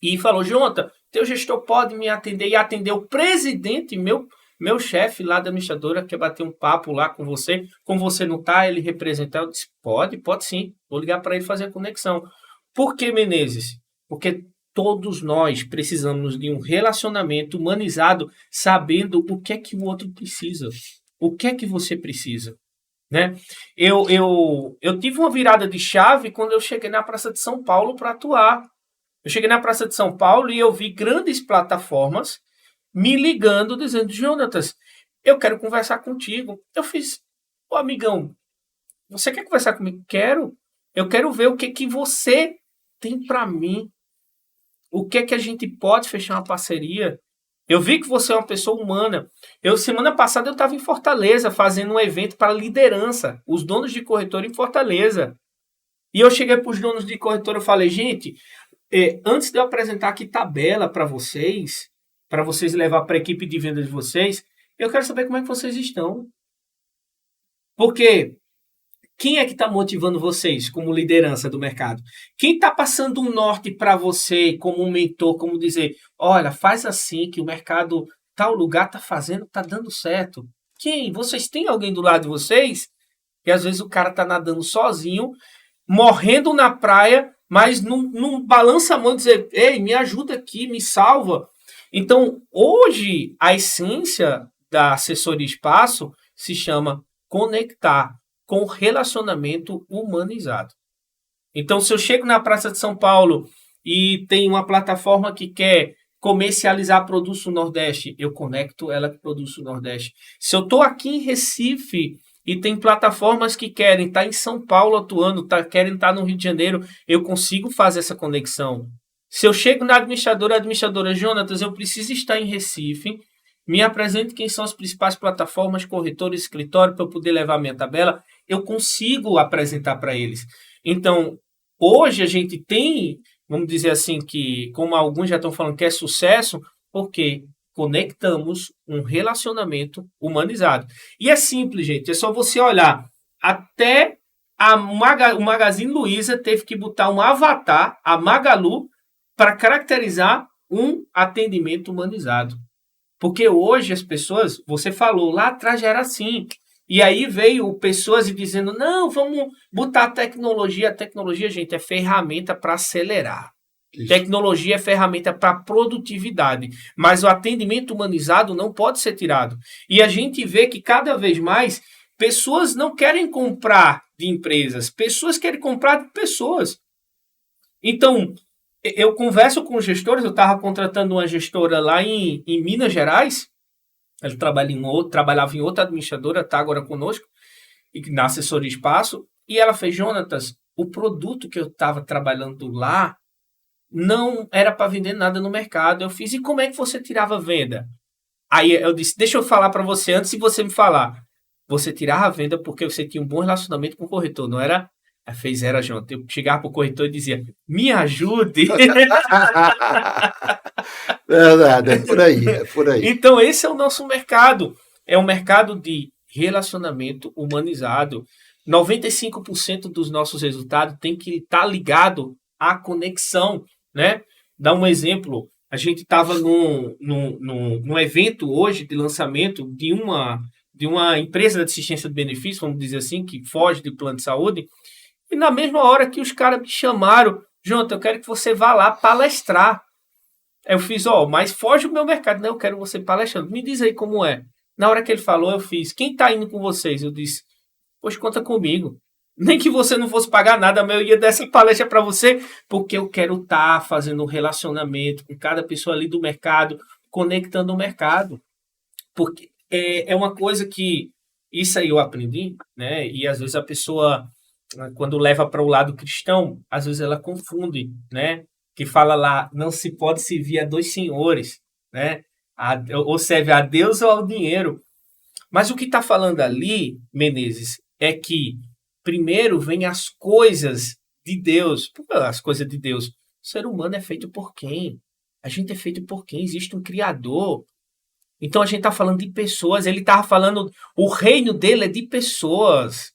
e falou, Jonathan, teu gestor pode me atender e atender o presidente, meu chefe lá da administradora, quer bater um papo lá com você. Como você não está, ele representar. Eu disse, pode sim. Vou ligar para ele fazer a conexão. Por que, Menezes? Porque todos nós precisamos de um relacionamento humanizado, sabendo o que é que o outro precisa. O que é que você precisa. Né? Eu tive uma virada de chave quando eu cheguei na Praça de São Paulo para atuar. Eu cheguei na Praça de São Paulo e eu vi grandes plataformas me ligando, dizendo, Jonatas, eu quero conversar contigo. Eu fiz, amigão, você quer conversar comigo? Quero. Eu quero ver o que você tem para mim. O que a gente pode fechar uma parceria? Eu vi que você é uma pessoa humana. Semana passada eu estava em Fortaleza fazendo um evento para liderança, os donos de corretora em Fortaleza. E eu cheguei para os donos de corretora e falei, gente, antes de eu apresentar aqui tabela para vocês levar para a equipe de venda de vocês, eu quero saber como é que vocês estão. Porque quem é que está motivando vocês como liderança do mercado? Quem está passando um norte para você como um mentor, como dizer, olha, faz assim que o mercado, tal lugar está fazendo, está dando certo. Quem? Vocês têm alguém do lado de vocês? E às vezes o cara está nadando sozinho, morrendo na praia, mas não balança a mão e dizer, ei, me ajuda aqui, me salva. Então, hoje, a essência da assessoria espaço se chama conectar com relacionamento humanizado. Então, se eu chego na Praça de São Paulo e tem uma plataforma que quer comercializar produtos do Nordeste, eu conecto ela com produtos do Nordeste. Se eu estou aqui em Recife E tem plataformas que querem estar em São Paulo atuando, querem estar no Rio de Janeiro. Eu consigo fazer essa conexão. Se eu chego na administradora, a administradora, Jonatas, eu preciso estar em Recife, me apresente quem são as principais plataformas, corretores, escritório, para eu poder levar a minha tabela, eu consigo apresentar para eles. Então, hoje a gente tem, vamos dizer assim, que, como alguns já estão falando, que é sucesso, porque conectamos um relacionamento humanizado. E é simples, gente, é só você olhar. Até o Magazine Luiza teve que botar um avatar, a Magalu, para caracterizar um atendimento humanizado. Porque hoje as pessoas, você falou, lá atrás já era assim. E aí veio pessoas dizendo, não, vamos botar tecnologia. A tecnologia, gente, é ferramenta para acelerar. Isso. Tecnologia é ferramenta para produtividade. Mas o atendimento humanizado não pode ser tirado. E a gente vê que cada vez mais pessoas não querem comprar de empresas. Pessoas querem comprar de pessoas. Então, eu converso com gestores, eu estava contratando uma gestora lá em Minas Gerais, ela trabalhava em outra administradora, está agora conosco, na assessoria espaço, e ela fez, Jonatas, o produto que eu estava trabalhando lá não era para vender nada no mercado. Eu fiz, e como é que você tirava venda? Aí eu disse, deixa eu falar para você, antes de você me falar, você tirava a venda porque você tinha um bom relacionamento com o corretor, não era... Aí fez era junto. Eu chegava para o corretor e dizia, me ajude. Verdade, é por aí, é por aí. Então, esse é o nosso mercado. É um mercado de relacionamento humanizado. 95% dos nossos resultados tem que estar ligado à conexão, né? Dá um exemplo. A gente estava num evento hoje de lançamento de uma empresa de assistência de benefícios, vamos dizer assim, que foge de plano de saúde. E na mesma hora que os caras me chamaram, Jonathan, eu quero que você vá lá palestrar. Aí eu fiz, mas foge do meu mercado. Não, eu quero você palestrando. Me diz aí como é. Na hora que ele falou, eu fiz, quem tá indo com vocês? Eu disse, poxa, conta comigo. Nem que você não fosse pagar nada, mas eu ia dar essa palestra para você, porque eu quero estar fazendo um relacionamento com cada pessoa ali do mercado, conectando o mercado. Porque é uma coisa que, isso aí eu aprendi, né? E às vezes a pessoa... quando leva para o lado cristão, às vezes ela confunde, né? Que fala lá, não se pode servir a dois senhores, né? Ou serve a Deus ou ao dinheiro. Mas o que está falando ali, Menezes, é que primeiro vem as coisas de Deus. As coisas de Deus. O ser humano é feito por quem? A gente é feito por quem? Existe um Criador. Então a gente está falando de pessoas. Ele estava falando, o reino dele é de pessoas.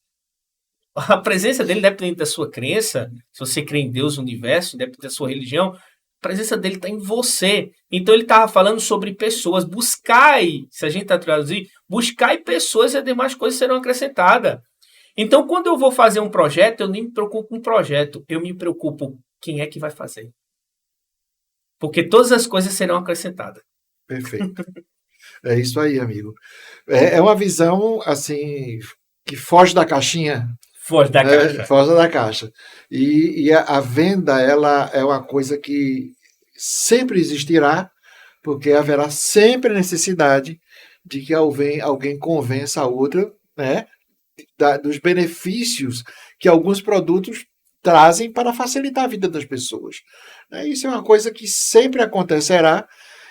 A presença dele, independente da sua crença, se você crê em Deus, no universo, independente da sua religião, a presença dele está em você. Então ele estava falando sobre pessoas. Buscai, se a gente está traduzindo, buscai pessoas e as demais coisas serão acrescentadas. Então quando eu vou fazer um projeto, eu nem me preocupo com o projeto, eu me preocupo quem é que vai fazer. Porque todas as coisas serão acrescentadas. Perfeito. É isso aí, amigo. É uma visão, assim, que foge da caixinha. Foge da caixa. Foge da caixa. E a venda, ela é uma coisa que sempre existirá, porque haverá sempre necessidade de que alguém convença a outra, né, dos benefícios que alguns produtos trazem para facilitar a vida das pessoas. Isso é uma coisa que sempre acontecerá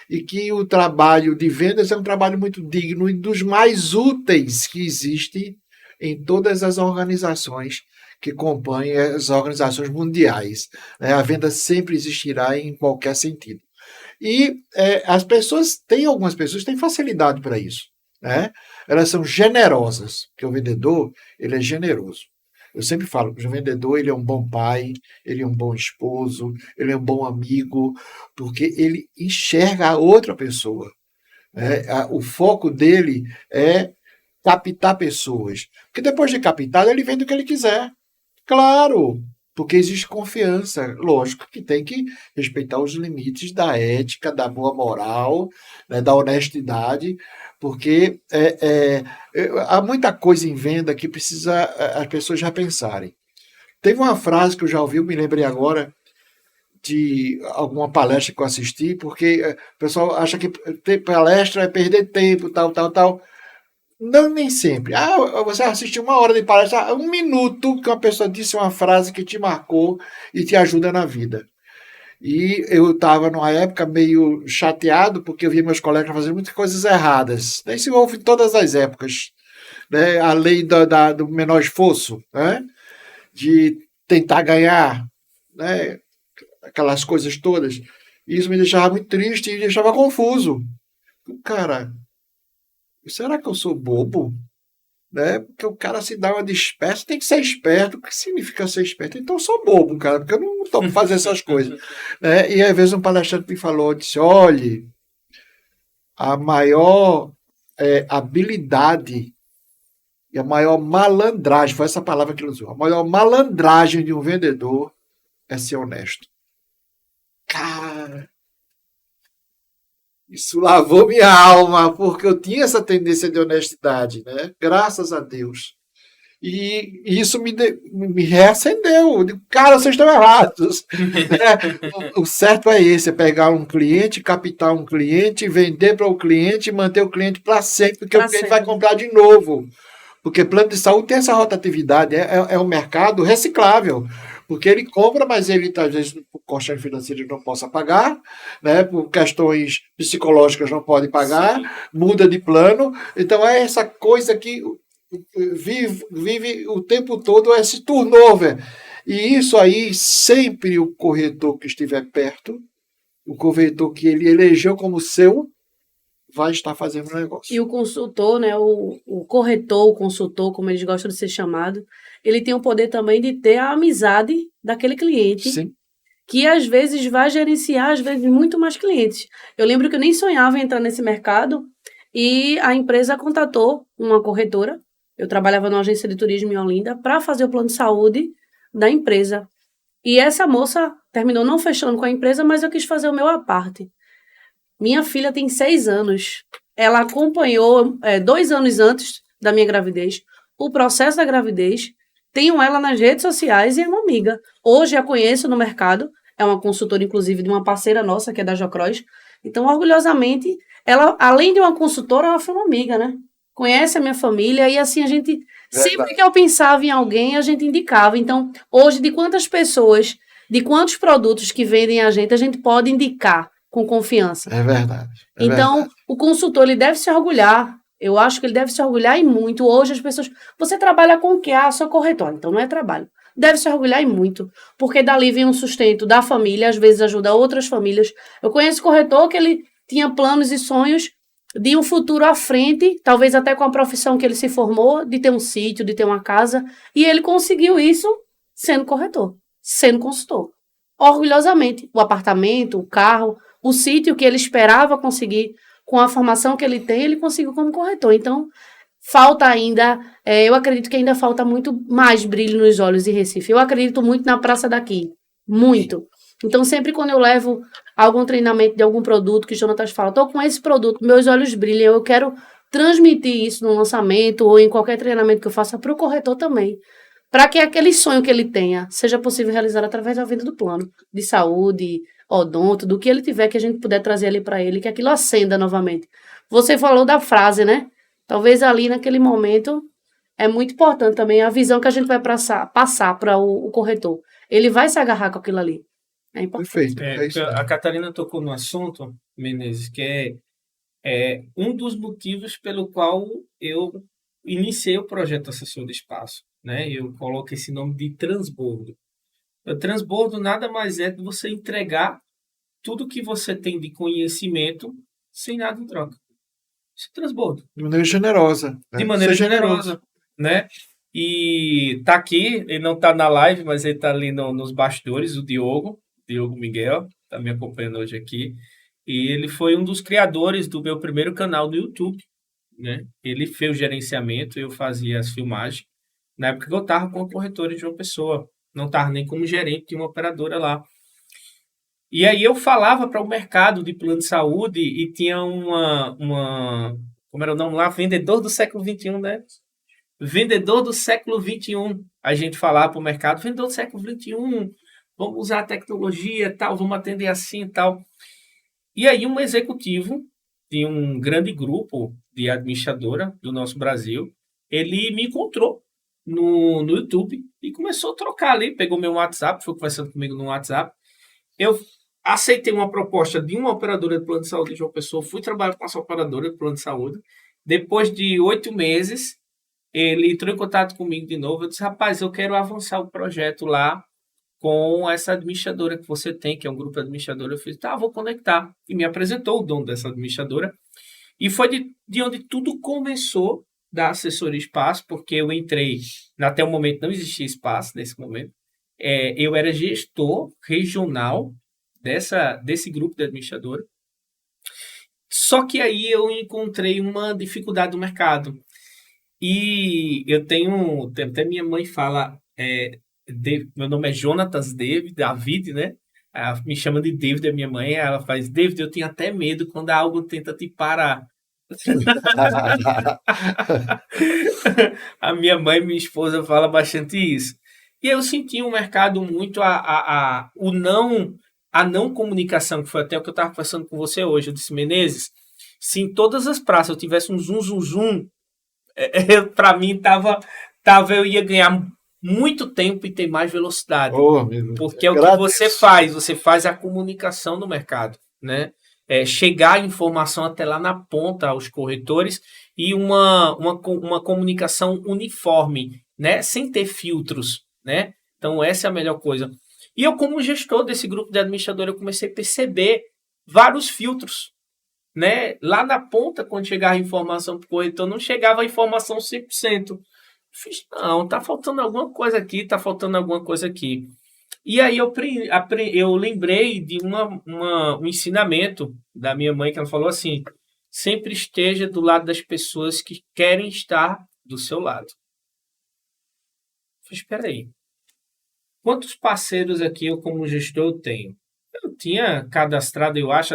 e que o trabalho de vendas é um trabalho muito digno e dos mais úteis que existe em todas as organizações que compõem as organizações mundiais. A venda sempre existirá em qualquer sentido. E algumas pessoas têm facilidade para isso. Elas são generosas, porque o vendedor ele é generoso. Eu sempre falo que o vendedor ele é um bom pai, ele é um bom esposo, ele é um bom amigo, porque ele enxerga a outra pessoa. O foco dele é captar pessoas. Porque depois de captado, ele vende o que ele quiser. Claro, porque existe confiança. Lógico que tem que respeitar os limites da ética, da boa moral, né, da honestidade, porque há muita coisa em venda que precisa as pessoas já pensarem. Teve uma frase que eu já ouvi, eu me lembrei agora, de alguma palestra que eu assisti, porque o pessoal acha que ter palestra é perder tempo, tal. Não, nem sempre. Você assistiu 1 hora de palestra, 1 minuto que uma pessoa disse uma frase que te marcou e te ajuda na vida. E eu estava numa época meio chateado porque eu via meus colegas fazendo muitas coisas erradas. Isso houve em todas as épocas, né? A lei do menor esforço, né? De tentar ganhar, né? Aquelas coisas todas. Isso me deixava muito triste e me deixava confuso. Cara, será que eu sou bobo? Né? Porque o cara se dá uma de esperto, tem que ser esperto. O que significa ser esperto? Então eu sou bobo, cara, porque eu não topo fazer essas coisas. Né? E às vezes um palestrante me falou, disse, olhe, a maior habilidade e a maior malandragem, foi essa palavra que ele usou, a maior malandragem de um vendedor é ser honesto. Cara, isso lavou minha alma, porque eu tinha essa tendência de honestidade, né? Graças a Deus. E isso me reacendeu. Eu digo, cara, vocês estão errados. O certo é esse: é pegar um cliente, captar um cliente, vender para o cliente e manter o cliente para sempre, porque o cliente vai comprar de novo. Porque plano de saúde tem essa rotatividade, é um mercado reciclável. Porque ele compra, mas ele, às vezes, por questões financeiras, não possa pagar, né? Por questões psicológicas, não pode pagar, muda de plano. Então, é essa coisa que vive o tempo todo esse turnover. E isso aí, sempre o corretor que estiver perto, o corretor que ele elegeu como seu, vai estar fazendo o negócio. E o consultor, né, o corretor, o consultor, como eles gostam de ser chamado, ele tem o poder também de ter a amizade daquele cliente. Sim. Que às vezes vai gerenciar, às vezes, muito mais clientes. Eu lembro que eu nem sonhava em entrar nesse mercado e a empresa contatou uma corretora. Eu trabalhava numa agência de turismo em Olinda para fazer o plano de saúde da empresa. E essa moça terminou não fechando com a empresa, mas eu quis fazer o meu à parte. Minha filha tem 6 anos. Ela acompanhou 2 anos antes da minha gravidez o processo da gravidez. Tenho ela nas redes sociais e é uma amiga. Hoje a conheço no mercado. É uma consultora, inclusive, de uma parceira nossa, que é da Jocross. Então, orgulhosamente, ela, além de uma consultora, ela foi uma amiga, né? Conhece a minha família e assim a gente, sempre que eu pensava em alguém, a gente indicava. Então, hoje, de quantas pessoas, de quantos produtos que vendem a gente pode indicar com confiança. É verdade. Então, o consultor, ele deve se orgulhar. Eu acho que ele deve se orgulhar e muito. Hoje as pessoas... Você trabalha com o quê? Ah, sou corretor. Então não é trabalho. Deve se orgulhar e muito. Porque dali vem um sustento da família, às vezes ajuda outras famílias. Eu conheço corretor que ele tinha planos e sonhos de um futuro à frente, talvez até com a profissão que ele se formou, de ter um sítio, de ter uma casa. E ele conseguiu isso sendo corretor, sendo consultor. Orgulhosamente. O apartamento, o carro, o sítio que ele esperava conseguir com a formação que ele tem, ele conseguiu como corretor. Então, falta ainda, eu acredito que ainda falta muito mais brilho nos olhos em Recife. Eu acredito muito na Praça daqui, muito. Então, sempre quando eu levo algum treinamento de algum produto, que o Jonatas fala, estou com esse produto, meus olhos brilham, eu quero transmitir isso no lançamento ou em qualquer treinamento que eu faça para o corretor também. Para que aquele sonho que ele tenha seja possível realizar através da venda do plano de saúde, odonto, do que ele tiver que a gente puder trazer ali para ele, que aquilo acenda novamente. Você falou da frase, né? Talvez ali naquele momento é muito importante também a visão que a gente vai passar para o corretor. Ele vai se agarrar com aquilo ali. É importante. Perfeito. É isso. A Catarina tocou no assunto, Menezes, que é um dos motivos pelo qual eu iniciei o projeto Assessor de Espaço, né? Eu coloco esse nome de transbordo. O transbordo nada mais é do que você entregar tudo que você tem de conhecimento sem nada em troca. Isso é transbordo. De maneira generosa. Né? De maneira Seja generosa, né? E tá aqui, ele não tá na live, mas ele tá ali nos bastidores, o Diogo Miguel, tá me acompanhando hoje aqui. E ele foi um dos criadores do meu primeiro canal do YouTube, né? Ele fez o gerenciamento, eu fazia as filmagens. Na época que eu tava com a corretora de uma pessoa, não tava nem como gerente de uma operadora lá. E aí eu falava para o mercado de plano de saúde e tinha como era o nome lá? Vendedor do século XXI, né? Vendedor do século XXI. A gente falava para o mercado, vendedor do século XXI, vamos usar a tecnologia, tal, vamos atender assim e tal. E aí um executivo tinha um grande grupo de administradora do nosso Brasil. Ele me encontrou no YouTube e começou a trocar ali, pegou meu WhatsApp, foi conversando comigo no WhatsApp. Eu aceitei uma proposta de uma operadora de plano de saúde de João Pessoa, fui trabalhar com essa operadora de plano de saúde. Depois de 8 meses, ele entrou em contato comigo de novo. Eu disse, rapaz, eu quero avançar o projeto lá com essa administradora que você tem, que é um grupo de administradora. Eu fiz, tá, vou conectar. E me apresentou o dono dessa administradora. E foi de onde tudo começou da assessoria espaço, porque eu entrei, até o momento não existia espaço nesse momento. Eu era gestor regional desse grupo de administradora. Só que aí eu encontrei uma dificuldade no mercado. E eu tenho, até minha mãe fala, meu nome é Jonatas David, né? Ela me chama de David, a minha mãe, ela faz, David, eu tenho até medo quando algo tenta te parar. A minha mãe e minha esposa falam bastante isso. E eu senti um mercado muito a não comunicação, que foi até o que eu estava conversando com você hoje. Eu disse, Menezes, se em todas as praças eu tivesse um zum, para mim eu ia ganhar muito tempo e ter mais velocidade. Porque é o que você faz a comunicação no mercado, né? Chegar a informação até lá na ponta aos corretores e uma comunicação uniforme, né? Sem ter filtros, né? Então essa é a melhor coisa. E eu, como gestor desse grupo de administrador, eu comecei a perceber vários filtros, né? Lá na ponta, quando chegava a informação para o corretor, não chegava a informação 100%. Fiz, não, tá faltando alguma coisa aqui, tá faltando alguma coisa aqui. E aí eu lembrei de um ensinamento da minha mãe, que ela falou assim, sempre esteja do lado das pessoas que querem estar do seu lado. Fiz, espera aí. Quantos parceiros aqui eu, como gestor, tenho? Eu tinha cadastrado, eu acho,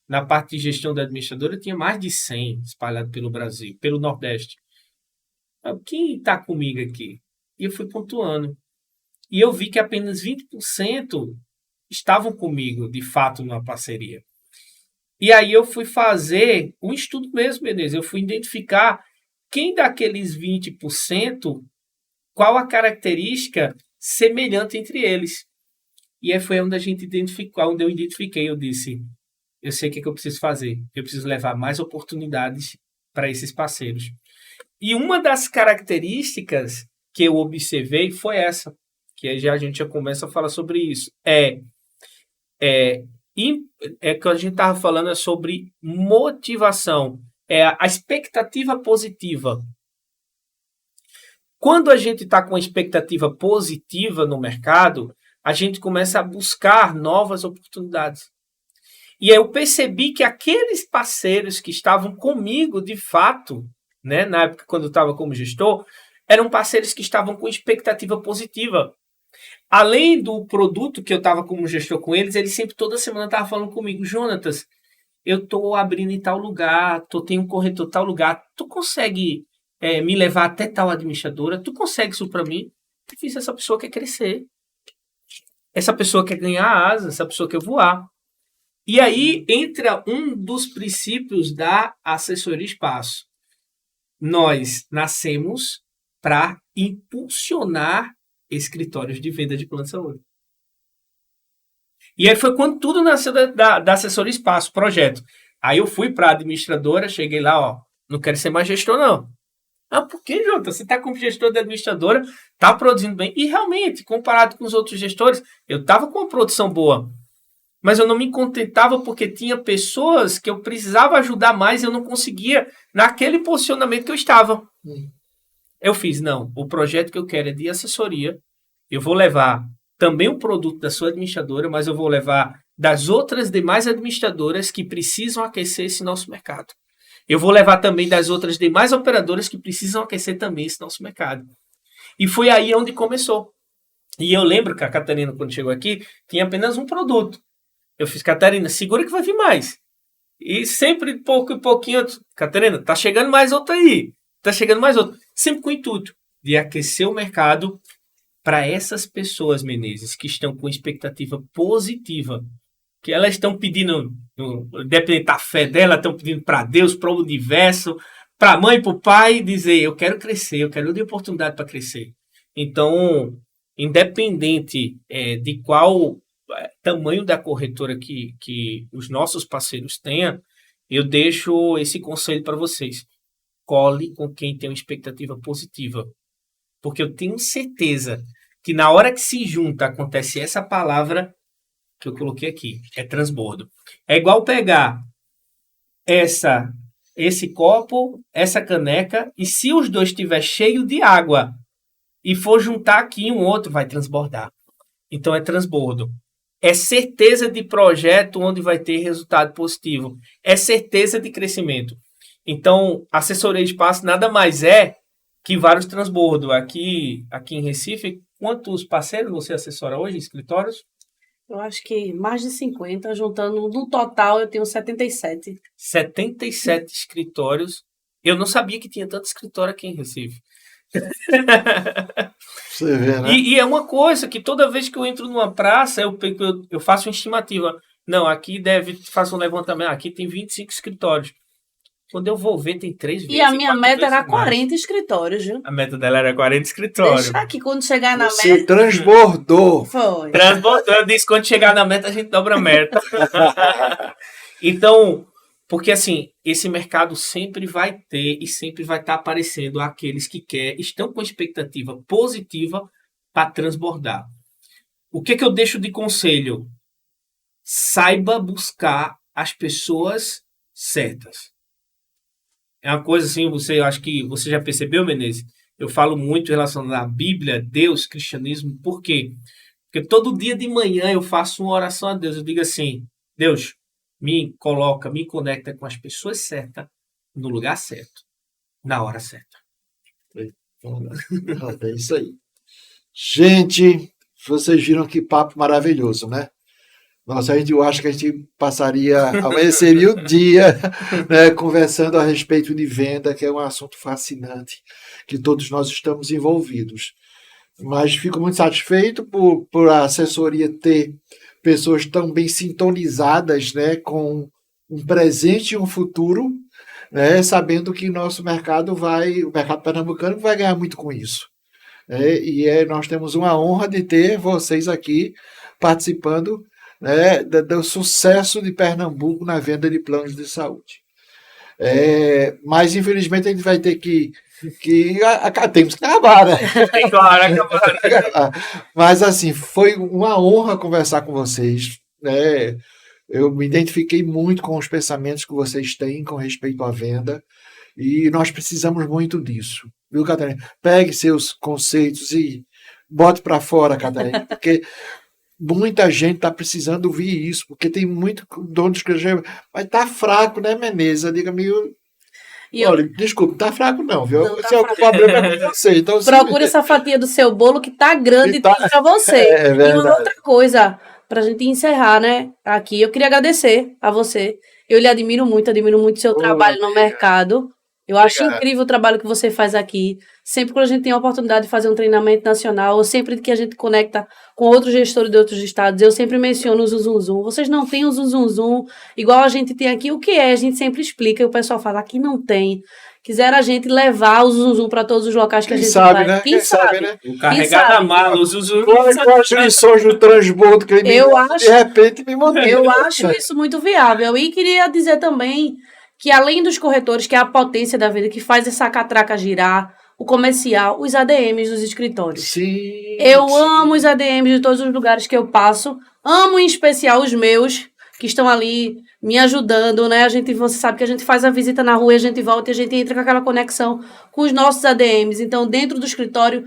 na parte de gestão da administradora, eu tinha mais de 100 espalhados pelo Brasil, pelo Nordeste. Quem está comigo aqui? E eu fui pontuando. E eu vi que apenas 20% estavam comigo, de fato, numa parceria. E aí eu fui fazer um estudo mesmo, Menezes. Eu fui identificar quem daqueles 20%, qual a característica semelhante entre eles. E aí foi onde a gente identificou, onde eu identifiquei, eu disse, eu sei o que eu preciso fazer. Eu preciso levar mais oportunidades para esses parceiros. E uma das características que eu observei foi essa, que aí a gente já começa a falar sobre isso. Que a gente estava falando sobre motivação, a expectativa positiva. Quando a gente está com a expectativa positiva no mercado, a gente começa a buscar novas oportunidades. E aí eu percebi que aqueles parceiros que estavam comigo, de fato, né, na época quando eu estava como gestor, eram parceiros que estavam com expectativa positiva. Além do produto que eu estava como gestor com eles sempre toda semana estavam falando comigo, Jonatas, eu estou abrindo em tal lugar, tenho um corretor em tal lugar, tu consegue me levar até tal administradora? Tu consegue isso para mim? Eu fiz, essa pessoa quer crescer. Essa pessoa quer ganhar asas, essa pessoa quer voar. E aí entra um dos princípios da assessoria espaço. Nós nascemos para impulsionar escritórios de venda de plano de saúde. E aí foi quando tudo nasceu da assessoria espaço, projeto. Aí eu fui para a administradora, cheguei lá, não quero ser mais gestor, não. Por que, Jota? Você está como gestor da administradora, está produzindo bem. E realmente, comparado com os outros gestores, eu estava com uma produção boa. Mas eu não me contentava porque tinha pessoas que eu precisava ajudar mais e eu não conseguia naquele posicionamento que eu estava. Eu fiz, não, o projeto que eu quero é de assessoria. Eu vou levar também o produto da sua administradora, mas eu vou levar das outras demais administradoras que precisam aquecer esse nosso mercado. Eu vou levar também das outras demais operadoras que precisam aquecer também esse nosso mercado. E foi aí onde começou. E eu lembro que a Catarina, quando chegou aqui, tinha apenas um produto. Eu fiz, Catarina, segura que vai vir mais. E sempre, pouco e pouquinho, Catarina, tá chegando mais outro aí. Tá chegando mais outro. Sempre com o intuito de aquecer o mercado para essas pessoas, Menezes, que estão com expectativa positiva. Que elas estão pedindo, independente da fé dela, estão pedindo para Deus, para o universo, para a mãe, para o pai, dizer, eu quero crescer, eu quero ter oportunidade para crescer. Então, independente de qual tamanho da corretora que os nossos parceiros tenham, eu deixo esse conselho para vocês. Cole com quem tem uma expectativa positiva. Porque eu tenho certeza que na hora que se junta, acontece essa palavra que eu coloquei aqui, é transbordo. É igual pegar esse copo, essa caneca, e se os dois estiver cheio de água e for juntar aqui um outro, vai transbordar. Então é transbordo. É certeza de projeto onde vai ter resultado positivo. É certeza de crescimento. Então, assessoria de espaço nada mais é que vários transbordos. Aqui em Recife, quantos parceiros você assessora hoje em escritórios? Eu acho que mais de 50, juntando no total eu tenho 77. 77 escritórios. Eu não sabia que tinha tanto escritório aqui em Recife. Você vê, né? E é uma coisa que toda vez que eu entro numa praça, eu faço uma estimativa. Não, aqui faço um levantamento. Aqui tem 25 escritórios. Quando eu vou ver, tem 3 vezes. E a minha meta era 40 escritórios, viu? A meta dela era 40 escritórios. Deixa aqui, quando chegar na Você meta... transbordou. Foi. Transbordou. Eu disse, quando chegar na meta, a gente dobra a meta. Então, porque assim, esse mercado sempre vai ter e sempre vai estar aparecendo aqueles que estão com expectativa positiva para transbordar. O que eu deixo de conselho? Saiba buscar as pessoas certas. É uma coisa assim, eu acho que você já percebeu, Menezes? Eu falo muito em relação à Bíblia, Deus, cristianismo. Por quê? Porque todo dia de manhã eu faço uma oração a Deus. Eu digo assim, Deus, me conecta com as pessoas certas, no lugar certo, na hora certa. É isso aí. Gente, vocês viram que papo maravilhoso, né? Nossa, eu acho que a gente amanheceria o dia, né, conversando a respeito de venda, que é um assunto fascinante, que todos nós estamos envolvidos. Mas fico muito satisfeito por a assessoria ter pessoas tão bem sintonizadas, né, com um presente e um futuro, né, sabendo que nosso mercado o mercado pernambucano vai ganhar muito com isso. Nós temos uma honra de ter vocês aqui participando, né, do sucesso de Pernambuco na venda de planos de saúde. Mas, infelizmente, a gente vai ter que temos que acabar, né? Claro, acabar. Mas, assim, foi uma honra conversar com vocês, né? Eu me identifiquei muito com os pensamentos que vocês têm com respeito à venda e nós precisamos muito disso. Viu, Catarina? Pegue seus conceitos e bote para fora, Catarina, porque muita gente está precisando ouvir isso, porque tem muito dono de escritório, mas está fraco, né, Menezes? Diga-me, olha, desculpa, tá fraco não, viu? Não, tá se é o problema é com você. Então, procure essa fatia do seu bolo que tá grande para você. E uma outra coisa, pra gente encerrar, né, aqui, eu queria agradecer a você. Eu lhe admiro muito o seu trabalho no mercado. Eu acho incrível o trabalho que você faz aqui. Sempre que a gente tem a oportunidade de fazer um treinamento nacional, ou sempre que a gente conecta com outros gestores de outros estados, eu sempre menciono o Zuzunzum. Vocês não têm o Zuzunzum igual a gente tem aqui. O que é? A gente sempre explica e o pessoal fala, aqui não tem. Quiseram a gente levar o Zuzunzum para todos os locais que a gente vai. Né? Quem sabe, né? O carregar na mala, o Zuzunzum. As lições do transbordo que ele de repente me mandou. Eu acho isso muito viável. E queria dizer também que além dos corretores, que é a potência da vida, que faz essa catraca girar, o comercial, os ADMs dos escritórios. Sim. Eu amo os ADMs de todos os lugares que eu passo. Amo em especial os meus, que estão ali me ajudando, né? Você sabe que a gente faz a visita na rua e a gente volta e a gente entra com aquela conexão com os nossos ADMs. Então, dentro do escritório,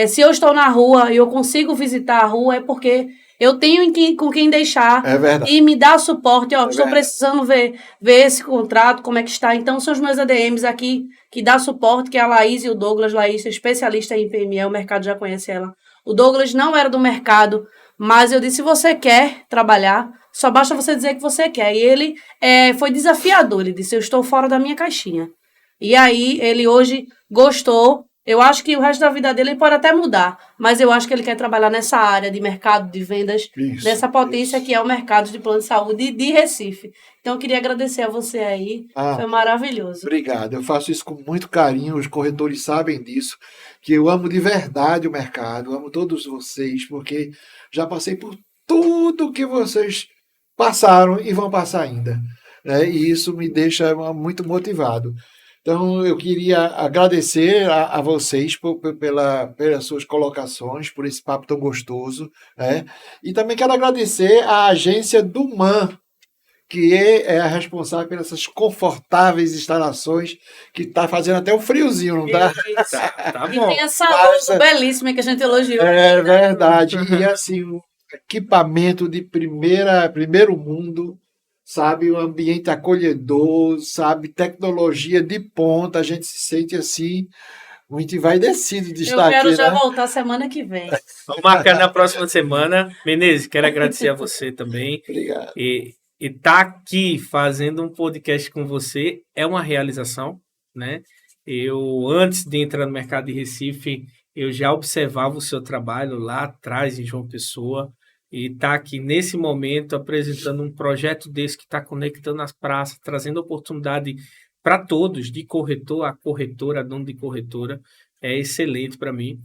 se eu estou na rua e eu consigo visitar a rua, é porque eu tenho com quem deixar e me dá suporte. Estou precisando ver esse contrato, como é que está. Então, são os meus ADMs aqui que dá suporte, que é a Laís e o Douglas. Laís é especialista em PME, o mercado já conhece ela. O Douglas não era do mercado, mas eu disse, se você quer trabalhar, só basta você dizer que você quer. E ele foi desafiador, ele disse, eu estou fora da minha caixinha. E aí, ele hoje gostou. Eu acho que o resto da vida dele ele pode até mudar, mas eu acho que ele quer trabalhar nessa área de mercado, de vendas, Isso, nessa potência isso. que é o mercado de plano de saúde de Recife. Então, eu queria agradecer a você aí, Ah, foi maravilhoso. obrigado. Eu faço isso com muito carinho. Os corretores sabem disso, que eu amo de verdade o mercado, amo todos vocês, porque já passei por tudo que vocês passaram e vão passar ainda, né? E isso me deixa muito motivado. Então, eu queria agradecer a vocês pelas suas colocações, por esse papo tão gostoso, né? E também quero agradecer à agência do MAN, que é a responsável pelas essas confortáveis instalações, que está fazendo até um friozinho, não está? Tá E bom. tem essa Mas, luz belíssima que a gente elogiou. é verdade. E assim, um equipamento de primeiro mundo, sabe? Um ambiente acolhedor, sabe? Tecnologia de ponta, a gente se sente assim, muito envaidecido de Eu estar quero aqui, já né? voltar semana que vem. Vamos marcar na próxima semana. Menezes, quero agradecer a você também. Obrigado. E tá aqui fazendo um podcast com você é uma realização, né? Eu, antes de entrar no mercado de Recife, eu já observava o seu trabalho lá atrás em João Pessoa e tá aqui nesse momento apresentando um projeto desse que está conectando as praças, trazendo oportunidade para todos, de corretor a corretora, a dono de corretora, é excelente para mim.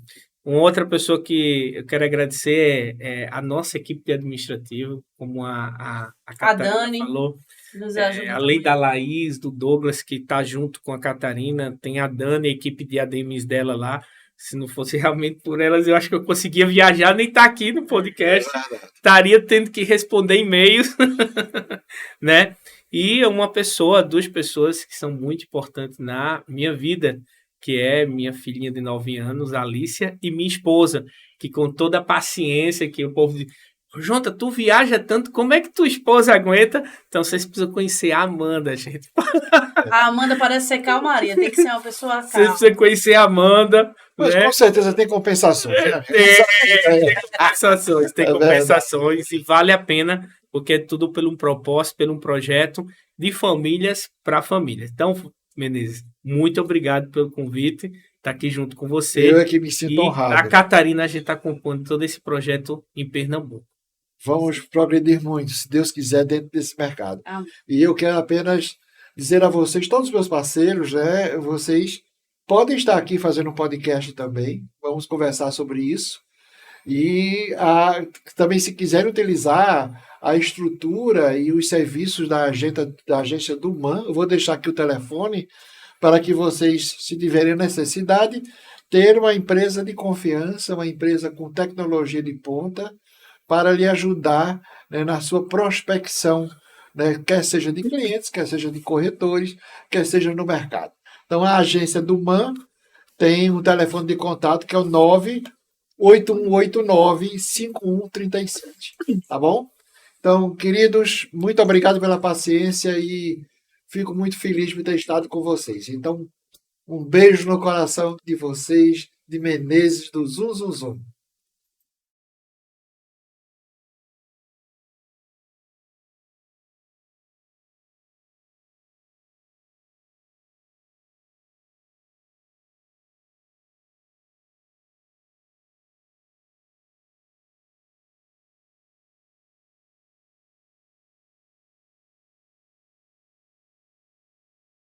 Uma outra pessoa que eu quero agradecer é a nossa equipe de administrativo, como a Catarina Dani falou, nos ajuda além muito. da Laís, do Douglas, que está junto com a Catarina, tem a Dani, a equipe de ADMs dela lá. Se não fosse realmente por elas, eu acho que eu conseguia viajar, nem estar aqui no podcast. Estaria tendo que responder e-mails, né? E uma pessoa, duas pessoas que são muito importantes na minha vida, que é minha filhinha de 9 anos, Alicia, e minha esposa, que com toda a paciência que o povo diz, Jonta, tu viaja tanto, como é que tua esposa aguenta? Então vocês precisam conhecer a Amanda, gente. A Amanda parece ser calmaria, tem que ser uma pessoa Vocês calma. precisam conhecer a Amanda, Mas né? com certeza tem compensações, né? Tem compensações, tem É verdade. compensações e vale a pena, porque é tudo pelo um propósito, pelo um projeto de famílias para famílias. Então, Menezes, muito obrigado pelo convite, estar aqui junto com você. Eu é que me sinto E a honrado. Catarina, a gente está acompanhando todo esse projeto em Pernambuco. Vamos progredir muito, se Deus quiser, dentro desse mercado. Amém. E eu quero apenas dizer a vocês, todos os meus parceiros, né? Vocês podem estar aqui fazendo um podcast também. Vamos conversar sobre isso. E também, se quiserem utilizar a estrutura e os serviços da agência do MAN, eu vou deixar aqui o telefone para que vocês, se tiverem necessidade, ter uma empresa de confiança, uma empresa com tecnologia de ponta, para lhe ajudar, né, na sua prospecção, né, quer seja de clientes, quer seja de corretores, quer seja no mercado. Então, a agência do MAN tem um telefone de contato que é o 98189-5137, tá bom? Então, queridos, muito obrigado pela paciência e fico muito feliz de ter estado com vocês. Então, um beijo no coração de vocês, de Menezes, do Zum Zum Zum.